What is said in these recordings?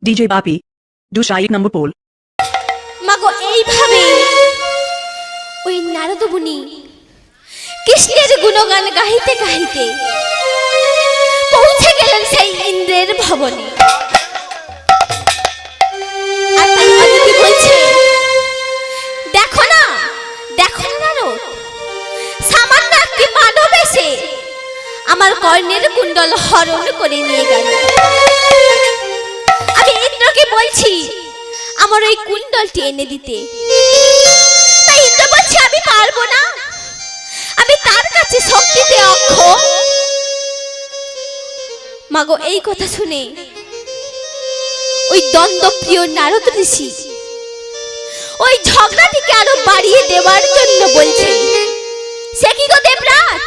DJ Bapi, दूसरा 1 number पोल। মাগো এইভাবে ওই নারদ মুনি কৃষ্ণের গুণগান গাহিতে গাহিতে পৌঁছে গেলেন সেই ইন্দ্রের ভবনে। আর তাই অদিতি বলছে, দেখো না নারদ, সামান্য একটি মানব এসে আমার কর্ণের কুণ্ডল হরণ করে নিয়ে গেল। আমি ইন্দ্রকে বলছি আমার ওই কুণ্ডলটি এনে দিতে, তাই ইন্দ্র বলছে আমি পারবো না, আমি তার কাছে শক্তিতে অক্ষম। মাগো এই কথা শুনে ওই দ্বন্দ্বপ্রিয় নারদ ঋষি ওই ঝগড়াটিকে আরো বাড়িয়ে দেওয়ার জন্য বলছে, সে কি গো দেবরাজ,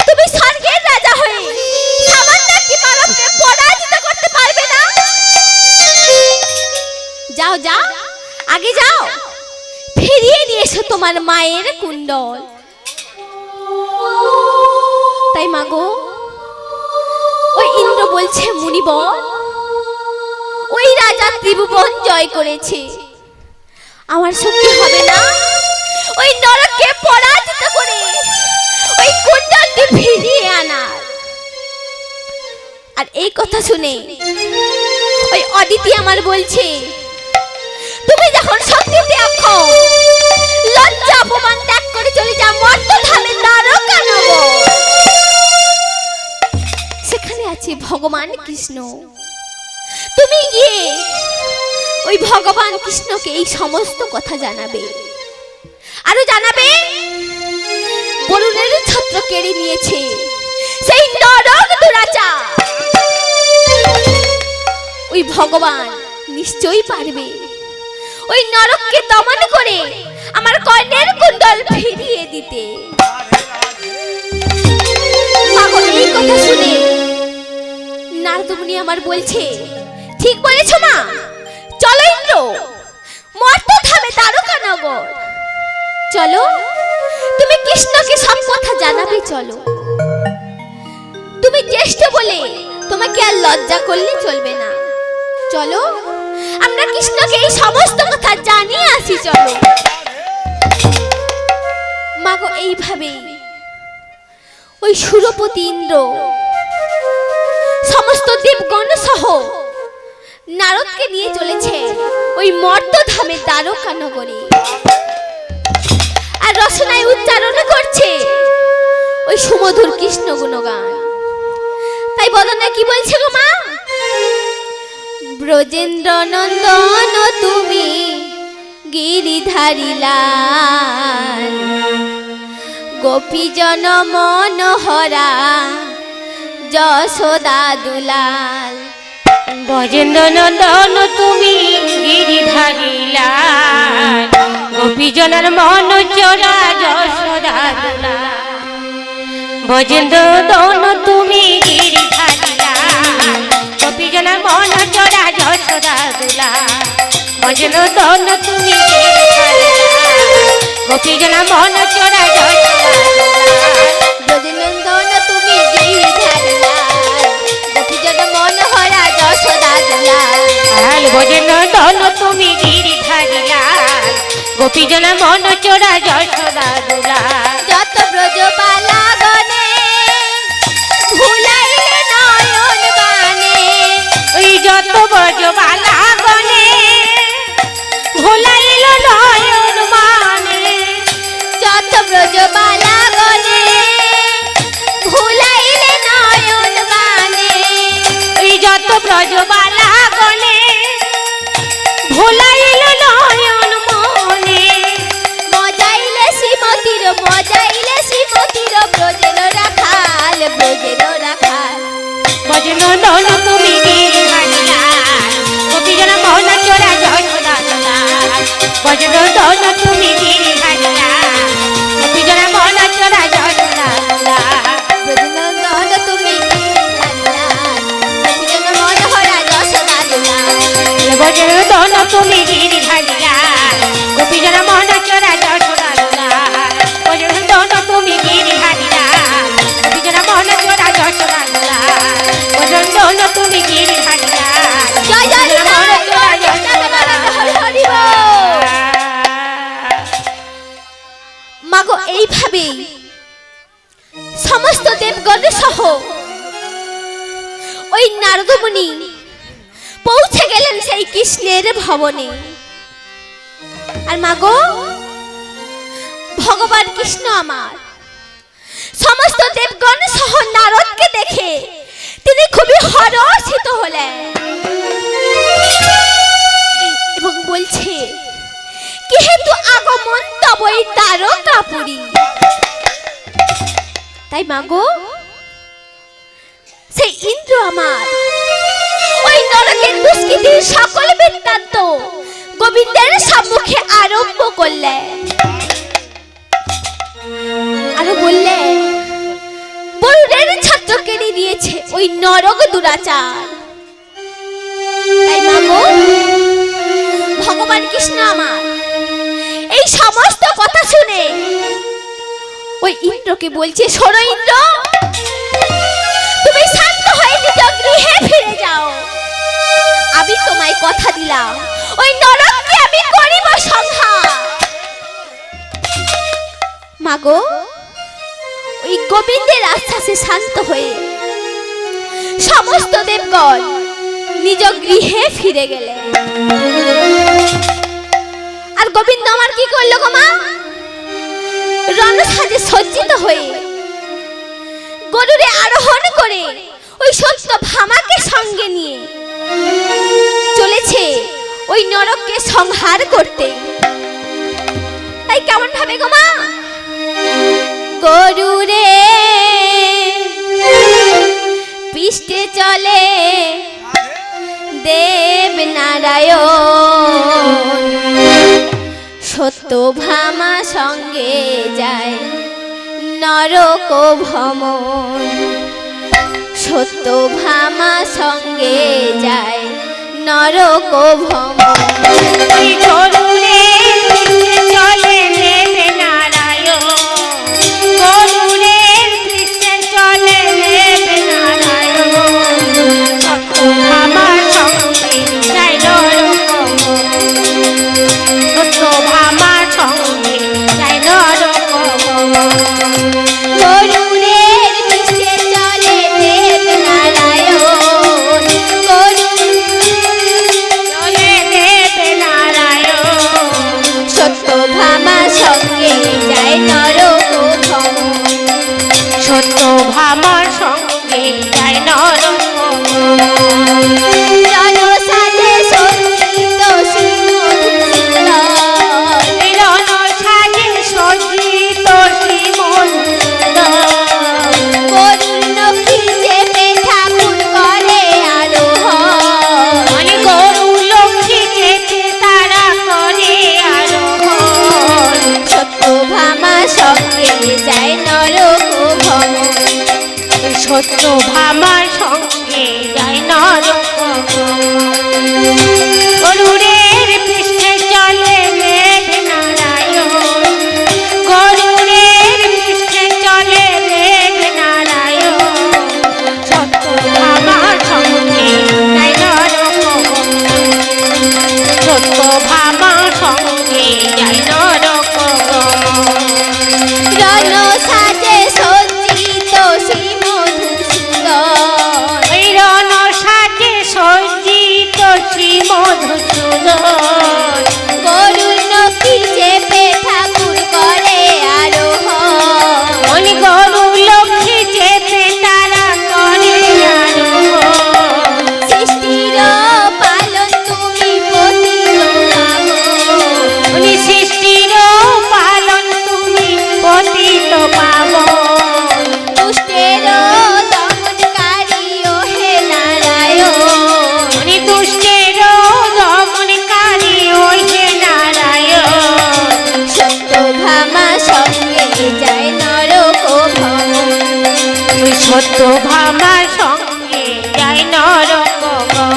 তুমি স্বর্গের রাজা হয়ে সামান্য একটি মানবকে পরাজিত করতে পারবে না? যাও যাও, আগে যাও, ফিরিয়ে নিয়ে এসো তোমার মায়ের কুণ্ডল। তাই মাগো ওই ইন্দ্র বলছে, মুনিবর, ওই রাজা ত্রিভুবন জয় করেছে, আমার শক্তি হবে না ওই নরককে পরাজিত করে ওই কুণ্ডলটি ফিরিয়ে আনার। আর এই কথা শুনে ওই অদিতি আমার বলছে, তুমি যখন শক্তিতে অক্ষম, লজ্জা অপমান ত্যাগ করে চলে যাও মর্তধামে দ্বারকানগর। সেখানে আছে ভগবান কৃষ্ণ, তুমি গিয়ে ওই ভগবান কৃষ্ণকে এই সমস্ত কথা জানাবে, আরো জানাবে বরুণের ছত্র কেড়ে নিয়েছে সেই নরক দুরাচার। ওই ভগবান নিশ্চয়ই পারবে ওই নরককে দমন করে আমার কর্ণের কুণ্ডল ফিরিয়ে দিতে। মাগো এই কথা শুনে নারদ মুনি আমার বলছে, ঠিক বলেছ মা, চলো ইন্দ্র, মর্তধামে দ্বারকানগর চলো, তুমি কৃষ্ণকে সব কথা জানাবে। চলো, তুমি জ্যেষ্ঠ বলে তোমাকে আর লজ্জা করলে চলবে না। চলো, আমরা কৃষ্ণকে এই সমস্ত কথা জানিয়ে আসি। চলো মাগো এইভাবে ওই সুরপতি ইন্দ্র সমস্ত দেবগণ সহ নারদকে নিয়ে চলেছে ওই মর্তধামে দ্বারকানগরে, আর রসনায় উচ্চারণ করছে ওই সুমধুর কৃষ্ণ গুণগান। তাই বলো না কি বলছে গো মা, ব্রজেন্দ্র নন্দন তুমি গিরিধারী লাল, গোপীজন মনোহরা যশোদা দুলাল। ব্রজেন্দ্র নন্দন তুমি গিরিধারী লাল, গোপীজনের মন চোরা যশোদা দুলাল। ব্রজেন্দ্র নন্দন তুমি গিরিধারী লাল, গোপীজনের মন চোরা যশোদা দুলাল। ব্রজেন্দ্র নন্দন তুমি গিরিধারী লাল, গোপীজনের মন চোরা যশোদা দুলাল। ব্রজনন্দন তুমি গিরিধারী লাল, গোপীজন মনোহরা যশোদা দুলাল। ব্রজেন্দ্র তুমি গিরিধারী লাল, গোপীজন মন চোরা যশোদা দুলাল। যত ব্রজবালা গনে ভুলাইলে নয়ন বানে, ওই যত ব্রজবালা গনে ভুলাইল নয়ন মানে। যত ব্রজবালা গনে ভুলাইলে নয়ন বানে, ওই যত ব্রজবালা গনে ভুলাইল নয়ন মনে। মজাইলে শ্রীমতীর ব্রজের রাখাল, ব্রজের রাখাল। ব্রজনন্দন তুমি গিরিধারী লাল, গোপীজন মন চোরা যশোদা দুলাল। ব্রজনন্দন তুমি গিরিধারী লাল, গোপীজন মন চোরা যশোদা দুলাল। ব্রজনন্দন তুমি গিরিধারী লাল, গোপীজন মনোহরা যশোদা দুলাল। ব্রজনন্দন তুমি গিরিধারী লাল, গোপীজন মন চোরা যশোদা দুলাল। ব্রজনন্দন তুমি গিরিধারী লাল, গোপীজন মন চোরা যশোদা দুলাল। ব্রজনন্দন তুমি গিরিধারী লাল, নারদ মুনি পৌঁছে গেলেন সেই কৃষ্ণের ভবনে। আর মাগো, ভগবান কৃষ্ণ আমার সমস্ত দেবগণ সহ নারদকে দেখে তিনি খুবই হর্ষিত হলেন এবং বলছে, যেহেতু আগমন তবই তারকাপুরী। তাই মাগো, সেই ইন্দ্র আমার ওই নরকের দুষ্কৃতির সকল বৃত্তান্ত গোবিন্দের সম্মুখে আরম্ভ করলেন। আরো বললেন, বরুণের ছাত্রকে দিয়েছে ওই নরক দুরাচার। তাই মাগো, ভগবান কৃষ্ণ আমার এই সমস্ত কথা শুনে ওই ইন্দ্রকে বলছে, শোনো ইন্দ্র, তুমি শান্ত হয়ে নিজ গৃহে ফিরে যাও। আমি তোমায় কথা দিলাম, ওই নরককে আমি করিব সংহার। মাগো, ওই গোবিন্দের আশ্বাসে শান্ত হয়ে সমস্ত দেবগণ নিজ গৃহে ফিরে গেলেন। আর গোবিন্দ আমার কি করলো গো মা? রণসাজে সজ্জিত হয়ে গরুরে আরোহণ করে ওই সত্যভামাকে সঙ্গে নিয়ে চলেছে ওই নরককে সংহার করতে। তাই কেমন ভাবে গো মা? গরুরে পৃষ্ঠে চলে দেব নারায়ণ, সত্যভামা সঙ্গে যায় নরক ভ্রমণ। সত্যভামা সঙ্গে যায় নরক ভ্রমণ। গরুরে চলে দেব নারায়ণ, গরুরের পৃষ্ঠে চলে দেব নারায়ণ, সত্যভামার সঙ্গে যায় নরক ভ্রমণ, সত্যভামার সঙ্গে যায় নরক ভ্রমণ। গরুরের পৃষ্ঠে চলে দেব নারায়ণ, চলে দেব নারায়ণ, সত্যভামা সঙ্গে যায় নরক ভ্রমণ। সত্যভামার সঙ্গে যায় নরক ভ্রমণ। রণসাজে সজ্জিত শ্রীমধুসূদন, রণসাজে সজ্জিত শ্রীমধুসূদন, গরুর নখী চেপে ঠাকুর করে আরোহণ। গরু লক্ষ্মী চেপে তারা করে আরোহণ, সত্যভামা সঙ্গে যায় নরক ভ্রমণ। সত্যভামার সঙ্গে যায় নরক ভ্রমণ। গরুরের পৃষ্ঠে চলে দেব নারায়ণ, গরুরের পৃষ্ঠে চলে দেব নারায়ণ, সত্যভামার সঙ্গে যায় নরক ভ্রমণ, সত্যভামার সঙ্গে যায় নরক ভ্রমণ। রণসাজে সজ্জিত শ্রীমধুসূদন, রণসাজে সজ্জিত শ্রীমধুসূদন, গরুর নখী চেপে ঠাকুর করে আরোহণ। গরু লক্ষ্মী চেপে তারা করে আরোহণ, সৃষ্টির পালন তুমি পতিত পাবন। সৃষ্টির পালন তুমি পতিত পাবন, দুষ্টের দমনকারী ও হে নারায়ণ। দুষ্টের দমনকারী ওই হে নারায়ণ, সত্যভামা সঙ্গে যায় নরক ভ্রমণ। সত্যভামার সঙ্গে যায় নরক ভ্রমণ।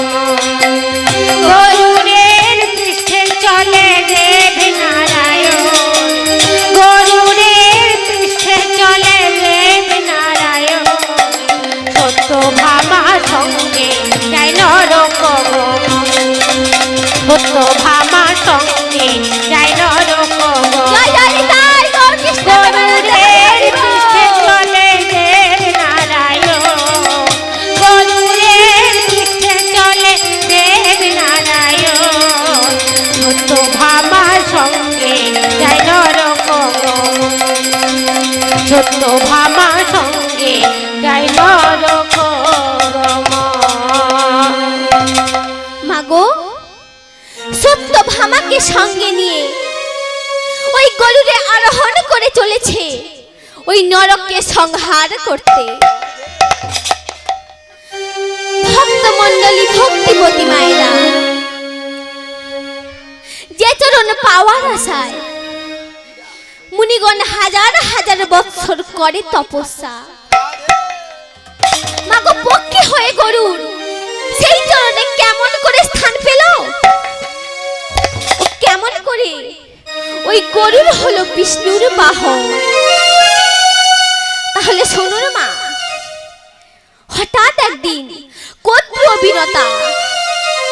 গরুরের পৃষ্ঠে চলে দেব নারায়ণ, গরুরের পৃষ্ঠে চলে দেব নারায়ণ, সত্যভামার সঙ্গে যায় নরক ভ্রমণ, সত্যভামার সঙ্গে যায় নরক ভ্রমণ। জয় জয় নিতাই গৌর কৃষ্ণ গরুরের পৃষ্ঠে চলে দেব নারায়ণ, গরুরের সত্য ভামা সঙ্গে যাই নরকরমা। মাগো সত্য ভামাকে সঙ্গে নিয়ে ওই গরুরে আরোহণ করে চলেছে ওই নরককে সংহার করতে। ভক্ত মণ্ডলী, ভক্তিমতী মায়েরা, যে চরণ পাওয়ার আশায় মুনিগণ হাজার হাজার বৎসর করে তপস্যা, মাগো পক্ষী হয়ে গরুর সেই চরণে কেমন করে স্থান পেল? কেমন করে? ওই গরুর হলো বিষ্ণুর বাহন। তাহলে শোনুন মা, হঠাৎ একদিন কদ্রু অবিরতা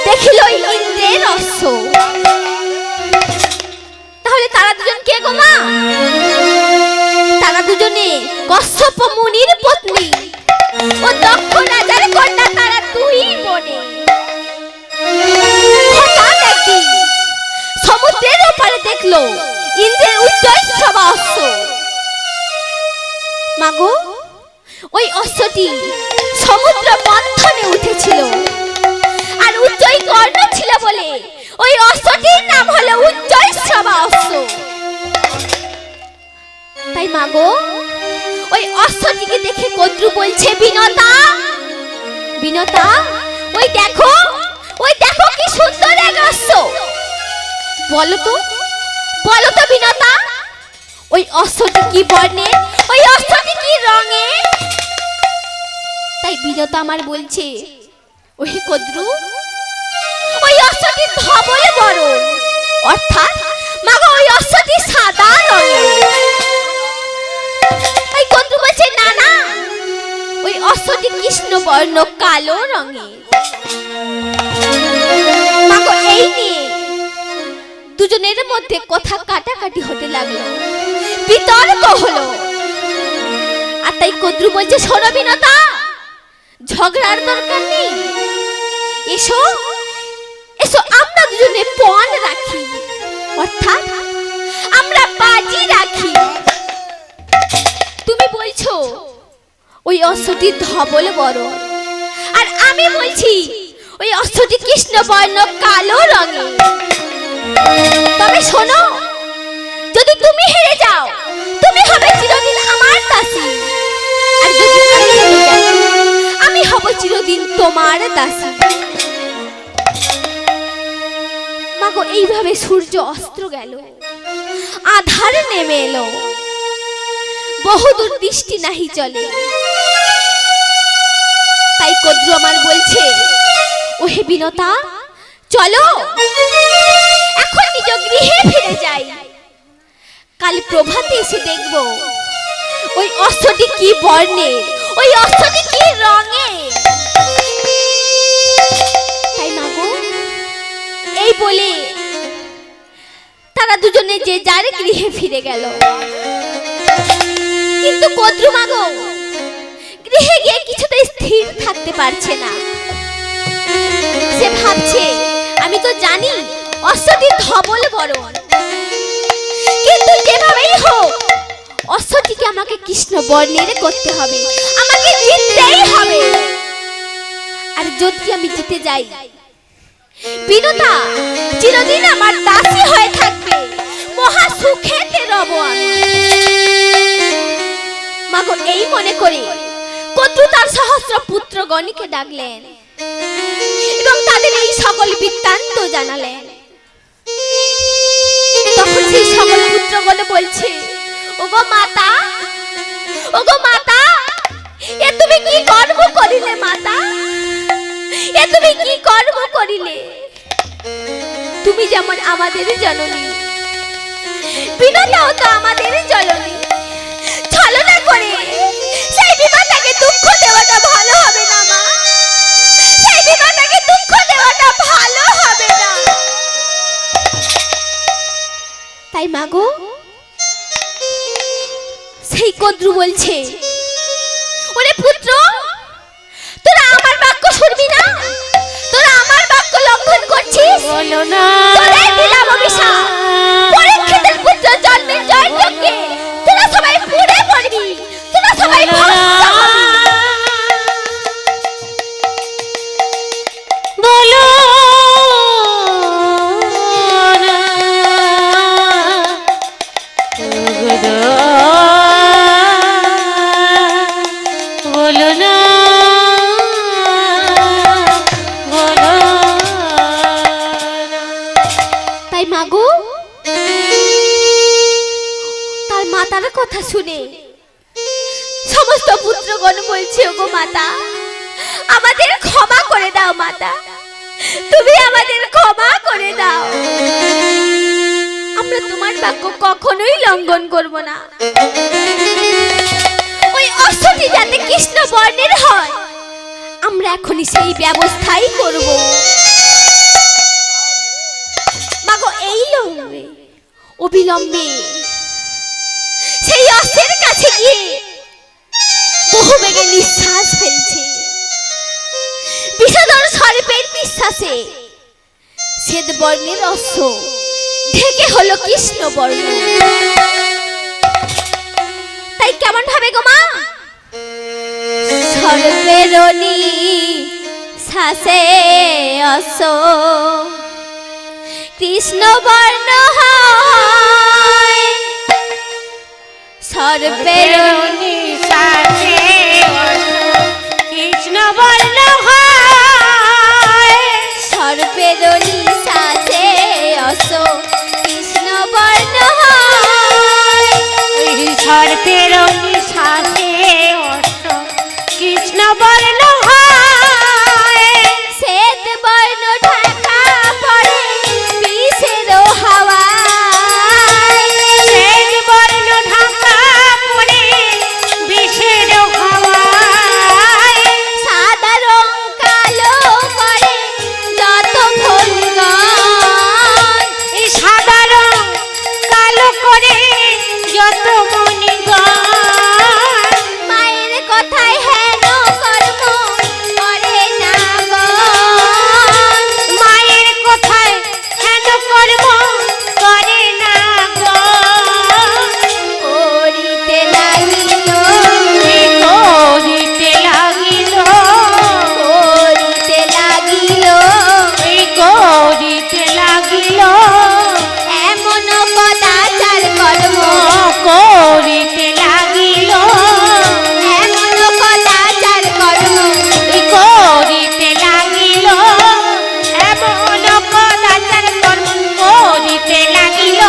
দেখিল ইন্দ্রের অশ্ব। তাহলে তারা দুজন কে গো মা? তারা দুজনে কশ্যপ মুনির পত্নী ও দক্ষ রাজার কন্যা, তারা দুই বোনে। হঠাৎ একদিন সমুদ্রের ওপারে দেখলো ইন্দ্রের উচ্চৈঃশ্রবা অশ্ব। মাগো ওই অশ্বটি সমুদ্র মন্থনে উঠেছিল, আর উচ্চৈ কর্ণ ছিল বলে ওই অশ্বটির নাম হলো উচ্চৈঃশ্রবা অশ্ব। তাই মাগো ওই অশ্বটিকে দেখে কদ্রু বলছে, বিনতা বিনতা, ওই দেখো কি সুন্দর এক অশ্ব। বলো তো বিনতা, ওই অশ্বটি কি বর্ণে, ওই অশ্বটি কি রঙে? তাই বিনতা আমার বলছে, ওই কদ্রু ওই অশ্বটি ধবল বরণ, অর্থাৎ মাগো ওই অশ্বটি সাদা রঙের। ওই কদ্রু বলছে, না না, ওই অশ্বটি কৃষ্ণ বর্ণ কালো রঙের। মাগো এই নিয়ে দুজনের মধ্যে কথা কাটাকাটি হতে লাগলো, বিতর্ক হলো। আর তাই কদ্রু বলছে, শোনো বিনতা, ঝগড়ার দরকার নেই, এসো এসো আমরা দুজনে পণ রাখি, অর্থাৎ আমরা বাজি রাখি। তুমি বলছো ওই অশ্বটি ধবল বরণ, আর আমি বলছি ওই অশ্বটি কৃষ্ণ বর্ণ কালো রঙের। তবে শোনো, যদি তুমি হেরে যাও তুমি হবে চিরদিন আমার দাসী, আর যদি আমি হেরে যাই আমি হব চিরদিন তোমার দাসী। মাগো এইভাবে সূর্য অস্ত গেল, আধার নেমে এলো, বহুদূর দৃষ্টি নাহি চলে। তাই কদ্রু আমার বলছে, ওহে বিনতা, চলো এখন নিজ গৃহে ফিরে যাই, কাল প্রভাতে এসে দেখব ওই অশ্বটি কি বর্ণে, ওই অশ্বটি কি রঙে। তাই মাগো এই বলে তারা দুজনে যে যার গৃহে ফিরে গেল। কিন্তু কদ্রু মাগো গৃহে গিয়ে কিছুতেই স্থির থাকতে পারছে না। সে ভাবছে, আমি তো জানি অশ্বটি ধবল বরণ, কিন্তু যেভাবেই হোক অশ্বটিকে আমাকে কৃষ্ণ বর্ণের করতে হবে, আমাকে জিততেই হবে। আর যদি আমি জিতে যাই বিনতা চিরদিন আমার দাসী হয়ে থাকবে, মহা সুখেতে রব আমি। মাগো এই মনে করে কদ্রু তার সহস্র পুত্রগণকে ডাকলেন এবং তাদের এই সকল বৃত্তান্ত জানালেন। তখন সেই সকল পুত্রগণ বলছে, ওগো মাতা, ওগো মাতা, এ তুমি কি কর্ম করিলে মাতা, এ তুমি কি কর্ম করিলে? তুমি যেমন আমাদের জননী, বিনতাও তো আমাদের জননী, ছলনা করে সেই বিনতাকে দুঃখ দেওয়াটা ভালো হবে না মা, সেই বিনতাকে দুঃখ দেওয়াটা ভালো হবে না। তাই মাগো সেই কদ্রু বলছে, ওরে পুত্র, তোরা আমার বাক্য শুনবি না, তোরা আমার বাক্য লঙ্ঘন করছিস, বলো না তোরাই দিলাম অভিশাপ, পরীক্ষিতের পুত্র জন্মের জয়যজ্ঞে তোরা সবাই পুড়ে পড়বি। কথা শুনে সমস্ত পুত্রগণ বলছে, ওগো মাতা, আমাদের ক্ষমা করে দাও মাতা, তুমি আমাদের ক্ষমা করে দাও, আমরা তোমার বাক্য কখনোই লঙ্ঘন করব না। ওই অশ্বটি যাতে কৃষ্ণ বর্ণের হয়, আমরা এখনই সেই ব্যবস্থাই করব। মাগো এই লম্বে অবিলম্বে সেই অস্ত্রের কাছে গিয়ে বহু বেগে নিঃশ্বাস ফেলছে। বিষধর সর্পের নিঃশ্বাসে শ্বেত বর্ণের অশ্ব ঢেকে হলো কৃষ্ণ বর্ণ। তাই কেমন ভাবে গো মা? সর্পের নিঃশ্বাসে অশ্ব কৃষ্ণ বর্ণ হয়, সর্পের নিঃশ্বাসে কৃষ্ণ বর্ণ হয়, সর্পের নিঃশ্বাসে অশ্ব কৃষ্ণ বর্ণ হয়, সর্পের নিঃশ্বাসে অশ্ব কৃষ্ণ বর্ণ হয়, শ্বেত বর্ণ ঢাকা পড়ে বিষের হাওয়ায়, শ্বেত বর্ণ ঢাকা পড়ে বিষের হাওয়ায়, সাদা রং কালো করে যত ফলগণ, এই সাদা রং কালো করে যত মণিগণ, মায়ের কথায় হেন কর্ম করে না গণ, মায়ের কথায় হেন কর্ম করে না গণ, করিতে লাগিল, করিতে লাগিল, করিতে লাগিল, করিতে লাগিল, এমন কদাচার কর্ম, করিতে লাগিল, এমন কদাচার কর্ম, করিতে লাগিল, এমন কদাচার কর্ম করিতে লাগিল,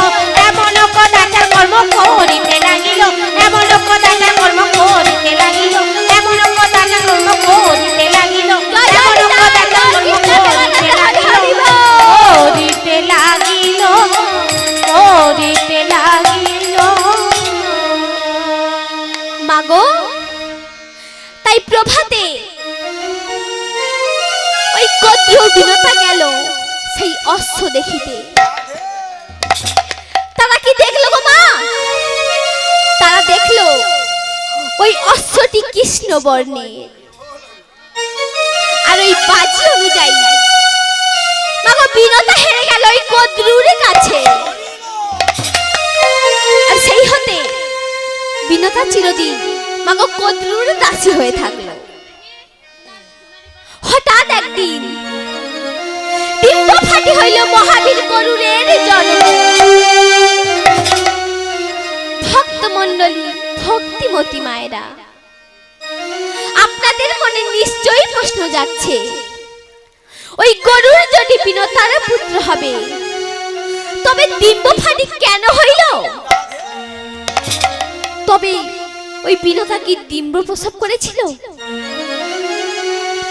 এমন কদাচার কর্ম করিতে লাগিল, এমন কদাচার কর্ম করিতে লাগিল, এমন কদাচার কর্ম করিতে লাগিল, এমন কদাচার কর্ম করিতে লাগিল, করিতে লাগিল, করিতে লাগিল। মাগো তাই প্রভাতে ওই কদ্রীয় বিনতা গেল সেই অশ্ব দেখিতে। তারা কি দেখলো গো মা? তারা দেখলো ওই অশ্বটি কৃষ্ণ বর্ণের, আর ওই বাজি অনুযায়ী মাগো বিনতা হেরে গেল ওই কদ্রুর কাছে। আর সেই হতে বিনতা চিরদিন মাগো কদ্রুর দাসী হয়ে থাকলো। হঠাৎ একদিন ডিম্ব ফাটি হইল মহাবীর গরুরের জন্ম। ভক্ত মণ্ডলী, ভক্তিমতী মায়েরা, আপনাদের মনে নিশ্চয়ই প্রশ্ন যাচ্ছে, ওই গরুর যদি বিনতার পুত্র হবে, তবে ডিম্ব ফাটি কেন হইল? তবে ওই বিনতা কি ডিম্ব প্রসব করেছিল?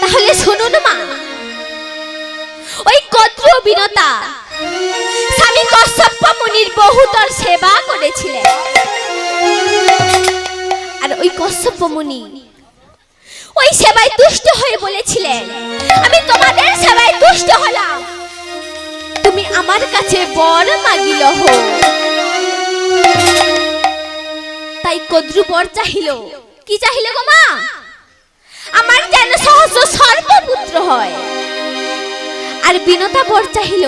তাহলে শুনুন মা, ওই কদ্র বিনতা স্বামী কশ্যপ মুনির বহুতর সেবা করেছিলেন। আর ওই কশ্যপ মুনি ওই সেবায় তুষ্ট হয়ে বলেছিলেন, আমি তোমাদের সেবায় তুষ্ট হলাম, তুমি আমার কাছে বর মাগিল হো। তাই কদ্রু বর চাহিল। কি চাহিল গো মা? আমার যেন সহস্র সর্বপুত্র হয়। আর বিনতা বর চাহিল,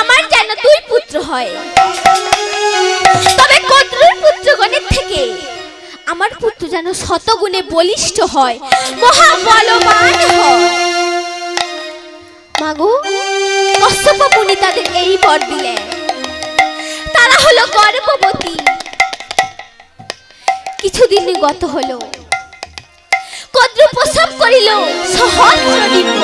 আমার যেন 2 পুত্র হয়। তবে কদ্রুর পুত্রগণের থেকে আমার পুত্র যেন শতগুণে বলিষ্ঠ হয়, মহা বলবান হয়। মাগো কশ্যপ মুনি তাদের এই বর দিলেন। তারা হলো গর্ভবতী। কিছুদিন গত হলো, কদ্রু প্রসব করিল সহস্র ডিম্ব।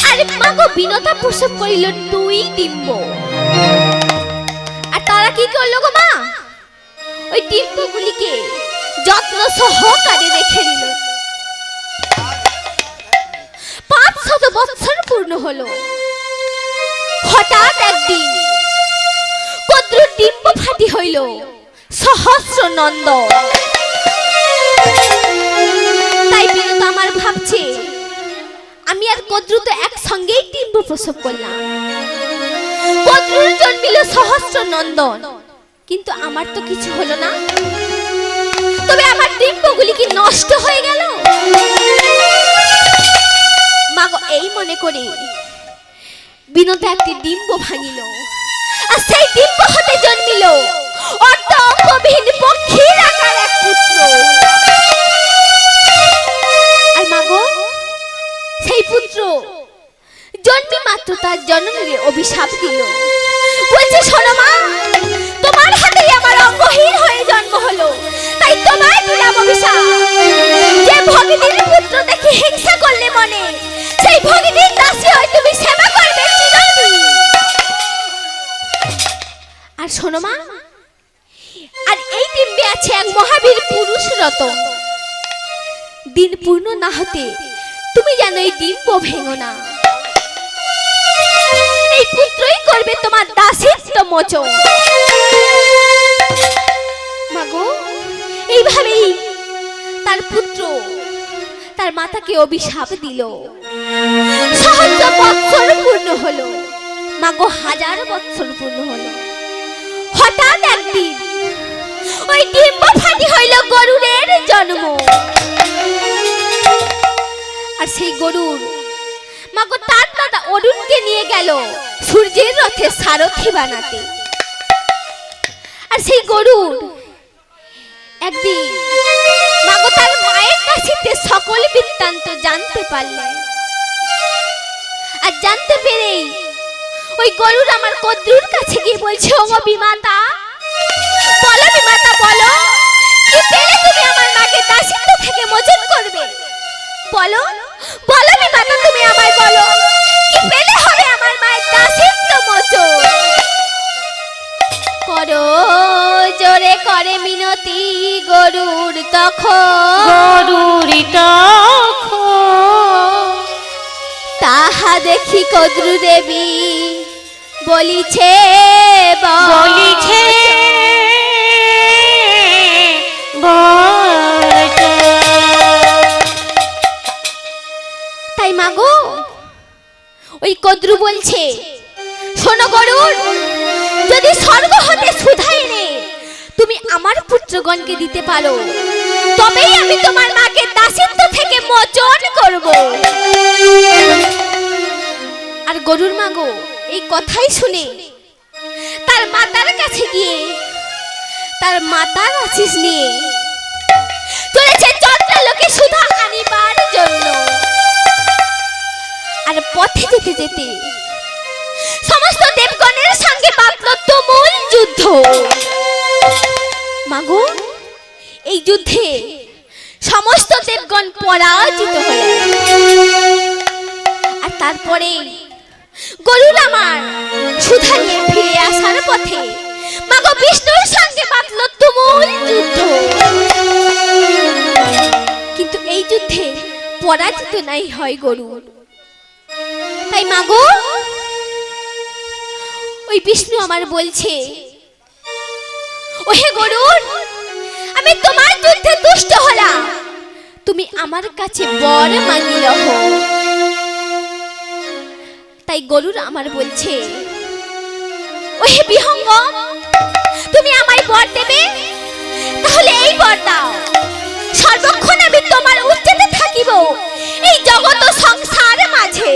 আর মাগো বিনতা প্রসব করিল 2 ডিম্ব। আর তারা কি করলো গো মা? ওই ডিম্বগুলিকে যত্ন সহকারে রেখে দিল। 500 বছর পূর্ণ হলো। হঠাৎ একদিন কদ্রুর ডিম্ব ফাটি হইল সহস্র নন্দ। তাই বিনোদ আমার ভাবছে আমি আর কদ্রু তো একসঙ্গেই ডিম্ব প্রসব করলাম। কদ্রুর জন্মিল সহস্র নন্দন, কিন্তু আমার তো কিছু হলো না। তবে আমার ডিম্বগুলি কি নষ্ট হয়ে গেল? মাগো, এই মনে করে বিনোদ একটি ডিম্ব ভাঙিল, আর সেই ডিম্ব হতে জন্মিল অর্ধ অঙ্গবিহীন পক্ষীর আকার এক পুত্র। আর মাগো, সেই পুত্র জন্মে মাত্র তার জননীর অভিশাপ দিল। বলছে, শোনো মা, তোমার হাতেই আমার অঙ্গহীন হয়ে জন্ম হলো, তাই তোমায় দিলাম অভিশাপ। যে ভগিনীর পুত্র দেখে হিংসা করলে মনে, সেই ভগিনীর দাসী হয়ে তুমি সেবা করবে চিরদিন। আর শোনো মা, আর এই ডিম্বে আছে এক মহাবীর পুরুষ রতন। দিন পূর্ণ না হতে তুমি যেন এই ডিম্ব ভেঙো না। এই পুত্রই করবে তোমার দাসিত্ব মোচন। মাগো, এইভাবেই তার পুত্র তার মাতাকে অভিশাপ দিল। সহস্র বৎসর পূর্ণ হলো। মাগো, 1000 বৎসর পূর্ণ হলো। হঠাৎ একদিন ওই ডিম্ব ফাটি হইল গরুরের জন্ম। আর সেই গরুর মাগো তার দাদা অরুণকে নিয়ে গেল সূর্যের রথে সারথি বানাতে। আর সেই গরুর একদিন মাগো তার মায়ের কাছে সকল বৃত্তান্ত জানতে পারলেন। আর জানতে পেরেই ওই গরুর আমার কদ্রুর কাছে গিয়ে বলছে, ওগো বিমাতা, বলো বিমাতা, বলো কি পেলে তুমি আমার মাকে দাসিত্ব থেকে মোচন করবে? বলো বলো বিমাতা, তুমি আমায় বলো কি পেলে হবে আমার মায়ের দাসিত্ব মোচন? করো জোরে করে মিনতি গরুর তখন, তাহা দেখি কদ্রু দেবী বলিছে তাই মাগো ওই কদ্রু বলছে, শোনো গরুর, যদি স্বর্গ হতে সুধা এনে তুমি আমার পুত্রগণকে দিতে পারো, তবেই আমি তোমার মাকে দাসিত্ব থেকে মোচন করব। আর গরুর মাগো এই কথাই শুনে তার মাতার কাছে গিয়ে তার মাতার আশিস নিয়ে চলেছে চন্দ্রলোকে সুধা আনিবার জন্য। আর পথে যেতে যেতে সমস্ত দেবগণের সঙ্গে বাঁধল তুমুল যুদ্ধ। মাগো, এই যুদ্ধে সমস্ত দেবগণ পরাজিত হলেন। আর তারপরে গরুর আমার সুধা নিয়ে ফিরে আসার পথে মাগো বিষ্ণুর সঙ্গে বাঁধল তুমুল যুদ্ধ। কিন্তু এই যুদ্ধে পরাজিত নাই হয় গরুর। তাই মাগো ওই বিষ্ণু আমার বলছে, ওহে গরুর, আমি তোমার যুদ্ধে দুষ্ট হলাম, তুমি আমার কাছে বর মাগিল। তাই গরুর আমার বলছে, ওহে বিহঙ্গম, তুমি আমায় বর দেবে? তাহলে এই বর দাও, সর্বক্ষণ আমি তোমার উচ্চতে থাকিব এই জগৎ সংসার মাঝে।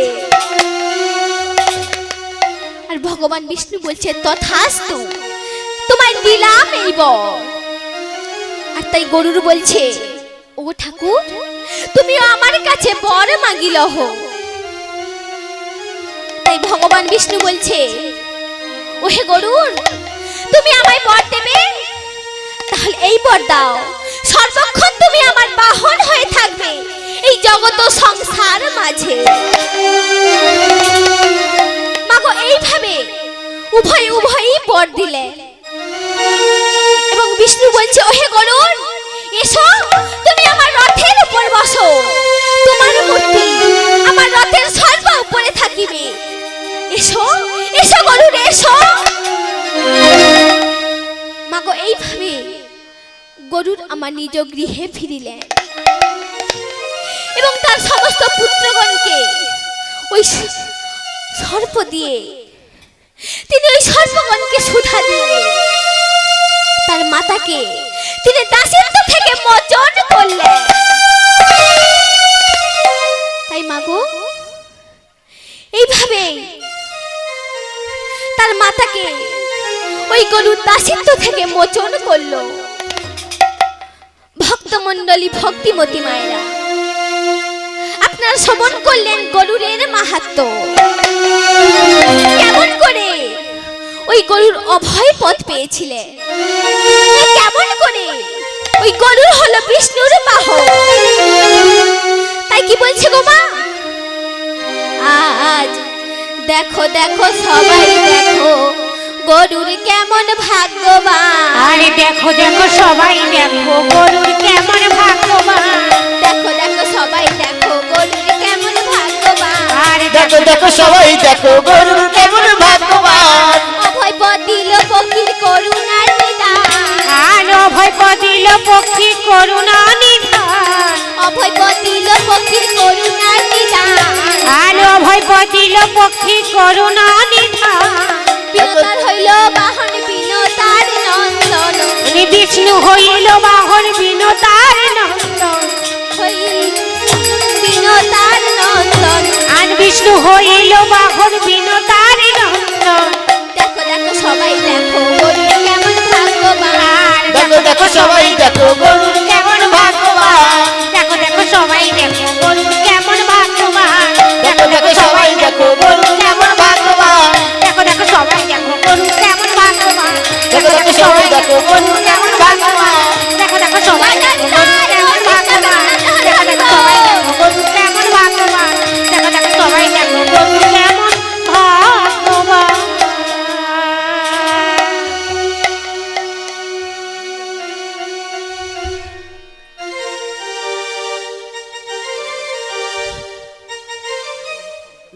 আর ভগবান বিষ্ণু বলছে, তথাস্তু, তোমায় দিলাম এই বর। আর তাই গরুর বলছে, ও ঠাকুর, তুমিও আমার কাছে বর মাগিল। তাই ভগবান বিষ্ণু বলছে, ওহে গরুর, তুমি আমায় বর দেবে? তাহলে এই বর দাও, সর্বক্ষণ তুমি আমার বাহন হয়ে থাকবে এই জগৎ সংসার মাঝে। মাগো এইভাবে উভয়ই বর দিলে। এবং বিষ্ণু বলছে, হে গরুর, এসো, তুমি আমার রথের উপর বসো। তোমার মূর্তি আমার রথের সর্ব উপরে থাকিবে। এসো, এসো গরুর, এসো। মাগো, এইভাবে গরুর আমার নিজ গৃহে ফিরিলেন এবং তার সমস্ত পুত্রগণকে ওই সর্প দিয়ে, তিনি ওই সর্পগণকে সুধা দিয়ে তার মাতাকে তিনি দাসিত্ব থেকে মোচন করলেন। তাই মাগো, এইভাবে তার মাতাকে ওই গরুর দাসিত্ব থেকে মোচন করলো। ভক্তমণ্ডলী, ভক্তিমতী মায়েরা, আপনারা শ্রবণ করলেন গরুরের মাহাত্ম্য। কেমন করে ওই গরুর অভয় পথ পেয়েছিলেন, কেমন করে ওই গরুর হলো বিষ্ণুর বাহন। তাই কি বলছে গো মা? আজ দেখো দেখো সবাই দেখো, গরুর কেমন ভাগ্যবান। আরে দেখো দেখো সবাই দেখো, গরুর কেমন ভাগ্যবান। দেখো দেখো সবাই দেখো, গরুর কেমন ভাগ্যবান। আরে দেখো দেখো সবাই দেখো, গরুর কেমন ভাগ্যবান। অভয় পথ দিল পক্ষীর করুণার নিদান। আর অভয় পথ দিল পক্ষী করুণা নিধান। অভয় পথ দিল পক্ষীর করুণার নিদান। আর অভয় পথ দিল পক্ষী করুণা নিধান। বিনতার হইল বাহন বিনতার নন্দন। বিষ্ণু হইল বাহন বিনতার নন্দন। বিনতার নন্দন। আর বিষ্ণু হইল বাহন বিনতার নন্দন। দেখো দেখো সবাই দেখো, গরুর কেমন ভাগ্যবান। দেখো দেখো সবাই দেখো, গরুর কেমন ভাগ্যবান। দেখো দেখো সবাই দেখো, গরুর কেমন ভাগ্যবান। দেখো দেখো সবাই দেখো, গরুর কেমন ভাগ্যবান। দেখো দেখো সবাই দেখো, গরুর কেমন ভাগ্যবান। দেখো দেখো সবাই দেখো, গরুর কেমন ভাগ্যবান। দেখো দেখো সবাই দেখো, গরুর কেমন ভাগ্যবান। দেখো দেখো সবাই দেখো, গরুর কেমন ভাগ্যবান। দেখো দেখো সবাই দেখো, গরুর কেমন ভাগ্যবান।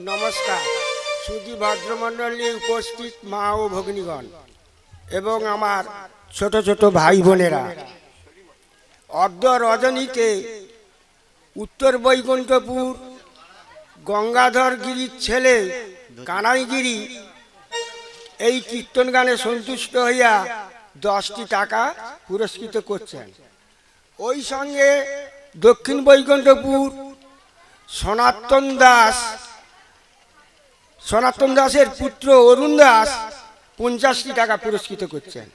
নমস্কার সুধী ভদ্রমণ্ডলী, উপস্থিত মা ও ভগ্নীগণ এবং আমার ছোট ছোট ভাই বোনেরা, অর্ধ রজনীতে উত্তর বৈকুণ্ঠপুর গঙ্গাধর গিরির ছেলে কানাইগিরি এই কীর্তন গানে সন্তুষ্ট হইয়া 10টি টাকা পুরস্কৃত করছেন। ওই সঙ্গে দক্ষিণ বৈকুণ্ঠপুর সনাতন দাসের পুত্র অরুণ দাস 50টি টাকা পুরস্কৃত করছেন।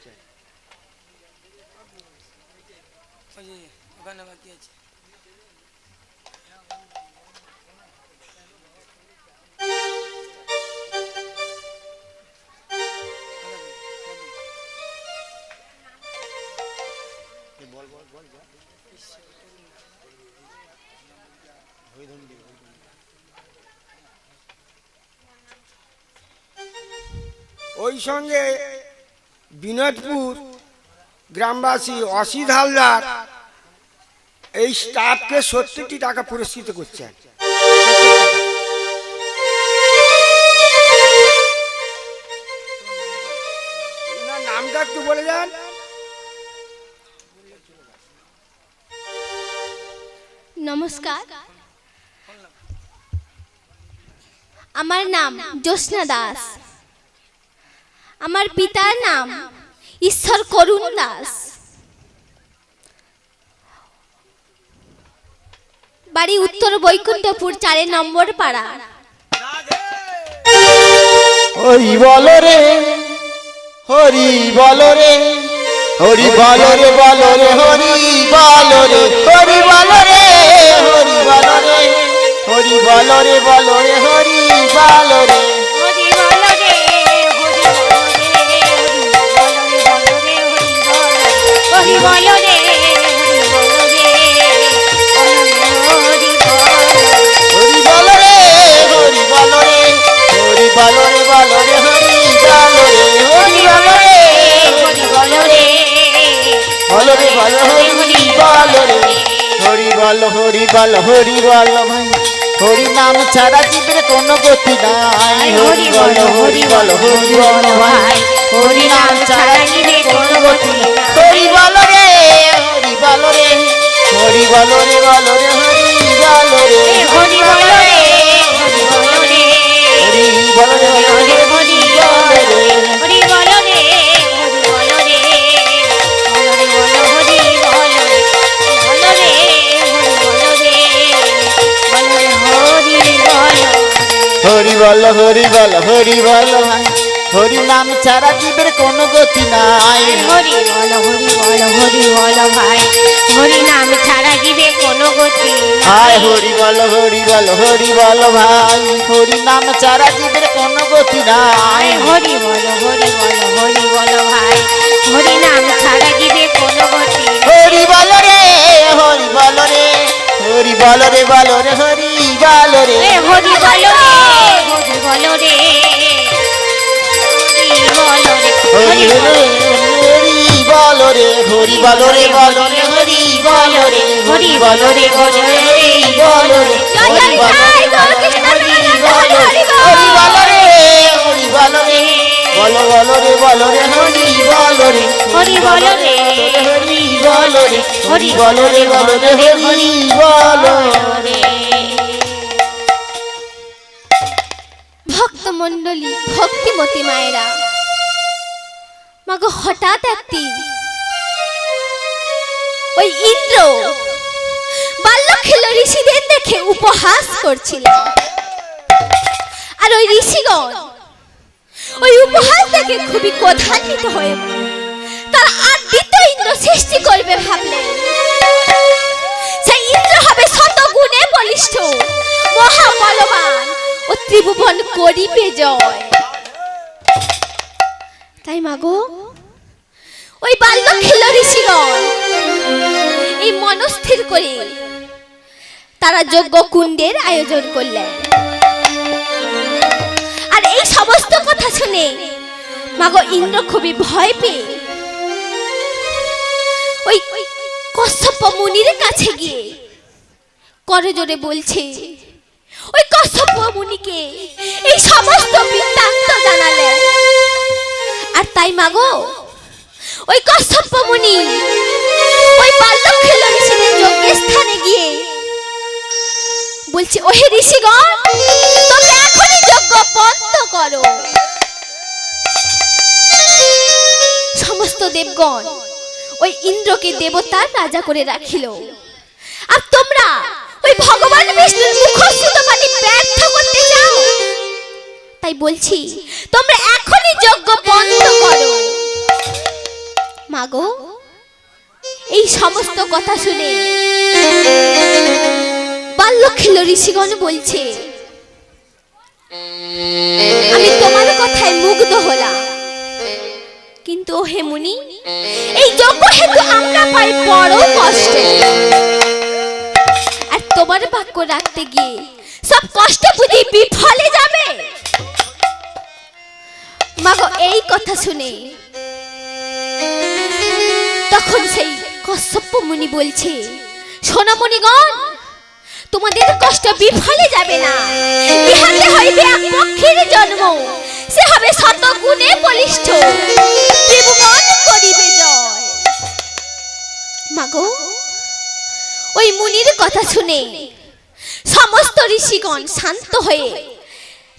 ওই সঙ্গে বিনোদপুর গ্রামবাসী অসিত হালদার এই স্টাফকে 70টি টাকা পুরস্কৃত করছেন। নামটা একটু বলে যান। নমস্কার, আমার নাম জ্যোৎস্না দাস। আমার পিতার নাম ঈশ্বর করুণ দাস। বাড়ি উত্তর বৈকুণ্ঠপুর 4 নম্বর পাড়া। হরি বল রে, হরি বল রে, হরি বল রে, বল রে, হরি বল রে, হরি বল রে, হরি বল রে, হরি বল রে, বল রে, হরি বল রে। হরি বল রে, হরি বল রে, হরি বল রে, হরি বল রে, বল রে, হরি বল রে, হরি বল রে, হরি বল রে, বল রে, হরি বল ভাই হরি নাম ছাড়া জীবের কোনো গতি নাই হরি বল ভাই হরি নাম ছাড়া জীবের কোনো গতি নাই হরি বল রে হরি বল রে হরি বল রে বল রে হরি বল রে হরি বল রে হরি বল রে হরি বল রে হরি বল রে হরি বল রে হরি বল ভাই হরি নাম ছাড়া জীবের কোনো গতি নাই হরি বল ভাই হরি নাম ছাড়া জীবে কোনো গতি হায় হরি বল ভাই হরি নাম ছাড়া জীবের কোনো গতি নাই হরি বল ভাই হরি নাম ছাড়া জীবে কোনো গতি হরি বল রে হরি বল রে হরি বল রে বল রে হরি বল রে হরি বল রে হরি বল রে হরি বল রে বল রে হরি বল রে হরি বল রে বল রে হরি বল রে হরি বল রে হরি বল রে বল রে বল রে হরি বল রে হরি বল রে হরি বল রে হরি বল রে বল রে হরি বল রে ভক্তমণ্ডলী ভক্তিমতী মায়েরা মাগো হঠাৎ একদিন ওই ইন্দ্র বাল্যখেল ঋষিদের দেখে উপহাস করছিলেন আর ওই ঋষিগণ ওই উপহাস দেখে খুবই ক্রোধান্বিত হয়ে তারা আর দ্বিতীয় ইন্দ্র সৃষ্টি করবে ভাবলেন সেই ইন্দ্র হবে শতগুণে বলিষ্ঠ মহাবলবান ও ত্রিভুবন করিবে জয় তাই মাগো ওই বাল্যখেল ঋষিগণ এই মনস্থির করে তারা যজ্ঞ কুণ্ডের আয়োজন করলেন আর এই সমস্ত কথা শুনে মাগো ইন্দ্র খুবই ভয় পেয়ে ওই কশ্যপ মুনির কাছে গিয়ে করজোরে বলছে ওই কশ্যপ মুনিকে এই সমস্ত বৃত্তান্ত জানালেন আর তাই মাগো ওই কশ্যপ মুনি ওই বাল্যখেল ঋষিদের যজ্ঞের স্থানে গিয়ে বলছে ওহে ঋষিগণ তোমরা এখনই যজ্ঞ বন্ধ করো সমস্ত দেবগণ ওই ইন্দ্রকে দেবতার রাজা করে রাখিল আর তোমরা ওই ভগবান বিষ্ণুর মুখস্থিত বাণী ব্যর্থ করতে চাও তাই বলছি তোমরা এখনই যজ্ঞ বন্ধ করো মাগো এই সমস্ত কথা শুনে বাল্যখেল ঋষিগণ বলছে আমি তোমার কথায় মুগ্ধ হলাম কিন্তু হে মুনি এই যজ্ঞ হেতু আমরা পাই বড় কষ্ট আর তোমার বাক্য রাখতে গিয়ে সব কষ্ট বুঝি বিফলে যাবে মাগো এই কথা শুনে তখন সেই কশ্যপ মুনি বলছে সোনা মুনিগণ তোমাদের কষ্ট বিফলে যাবে না ইহাতে হইবে এক পক্ষীর জন্ম সে হবে শতগুণে বলিষ্ঠ ত্রিভুবন করিবে জয় মাগো ওই মুনির কথা শুনে সমস্ত ঋষিগণ শান্ত হয়ে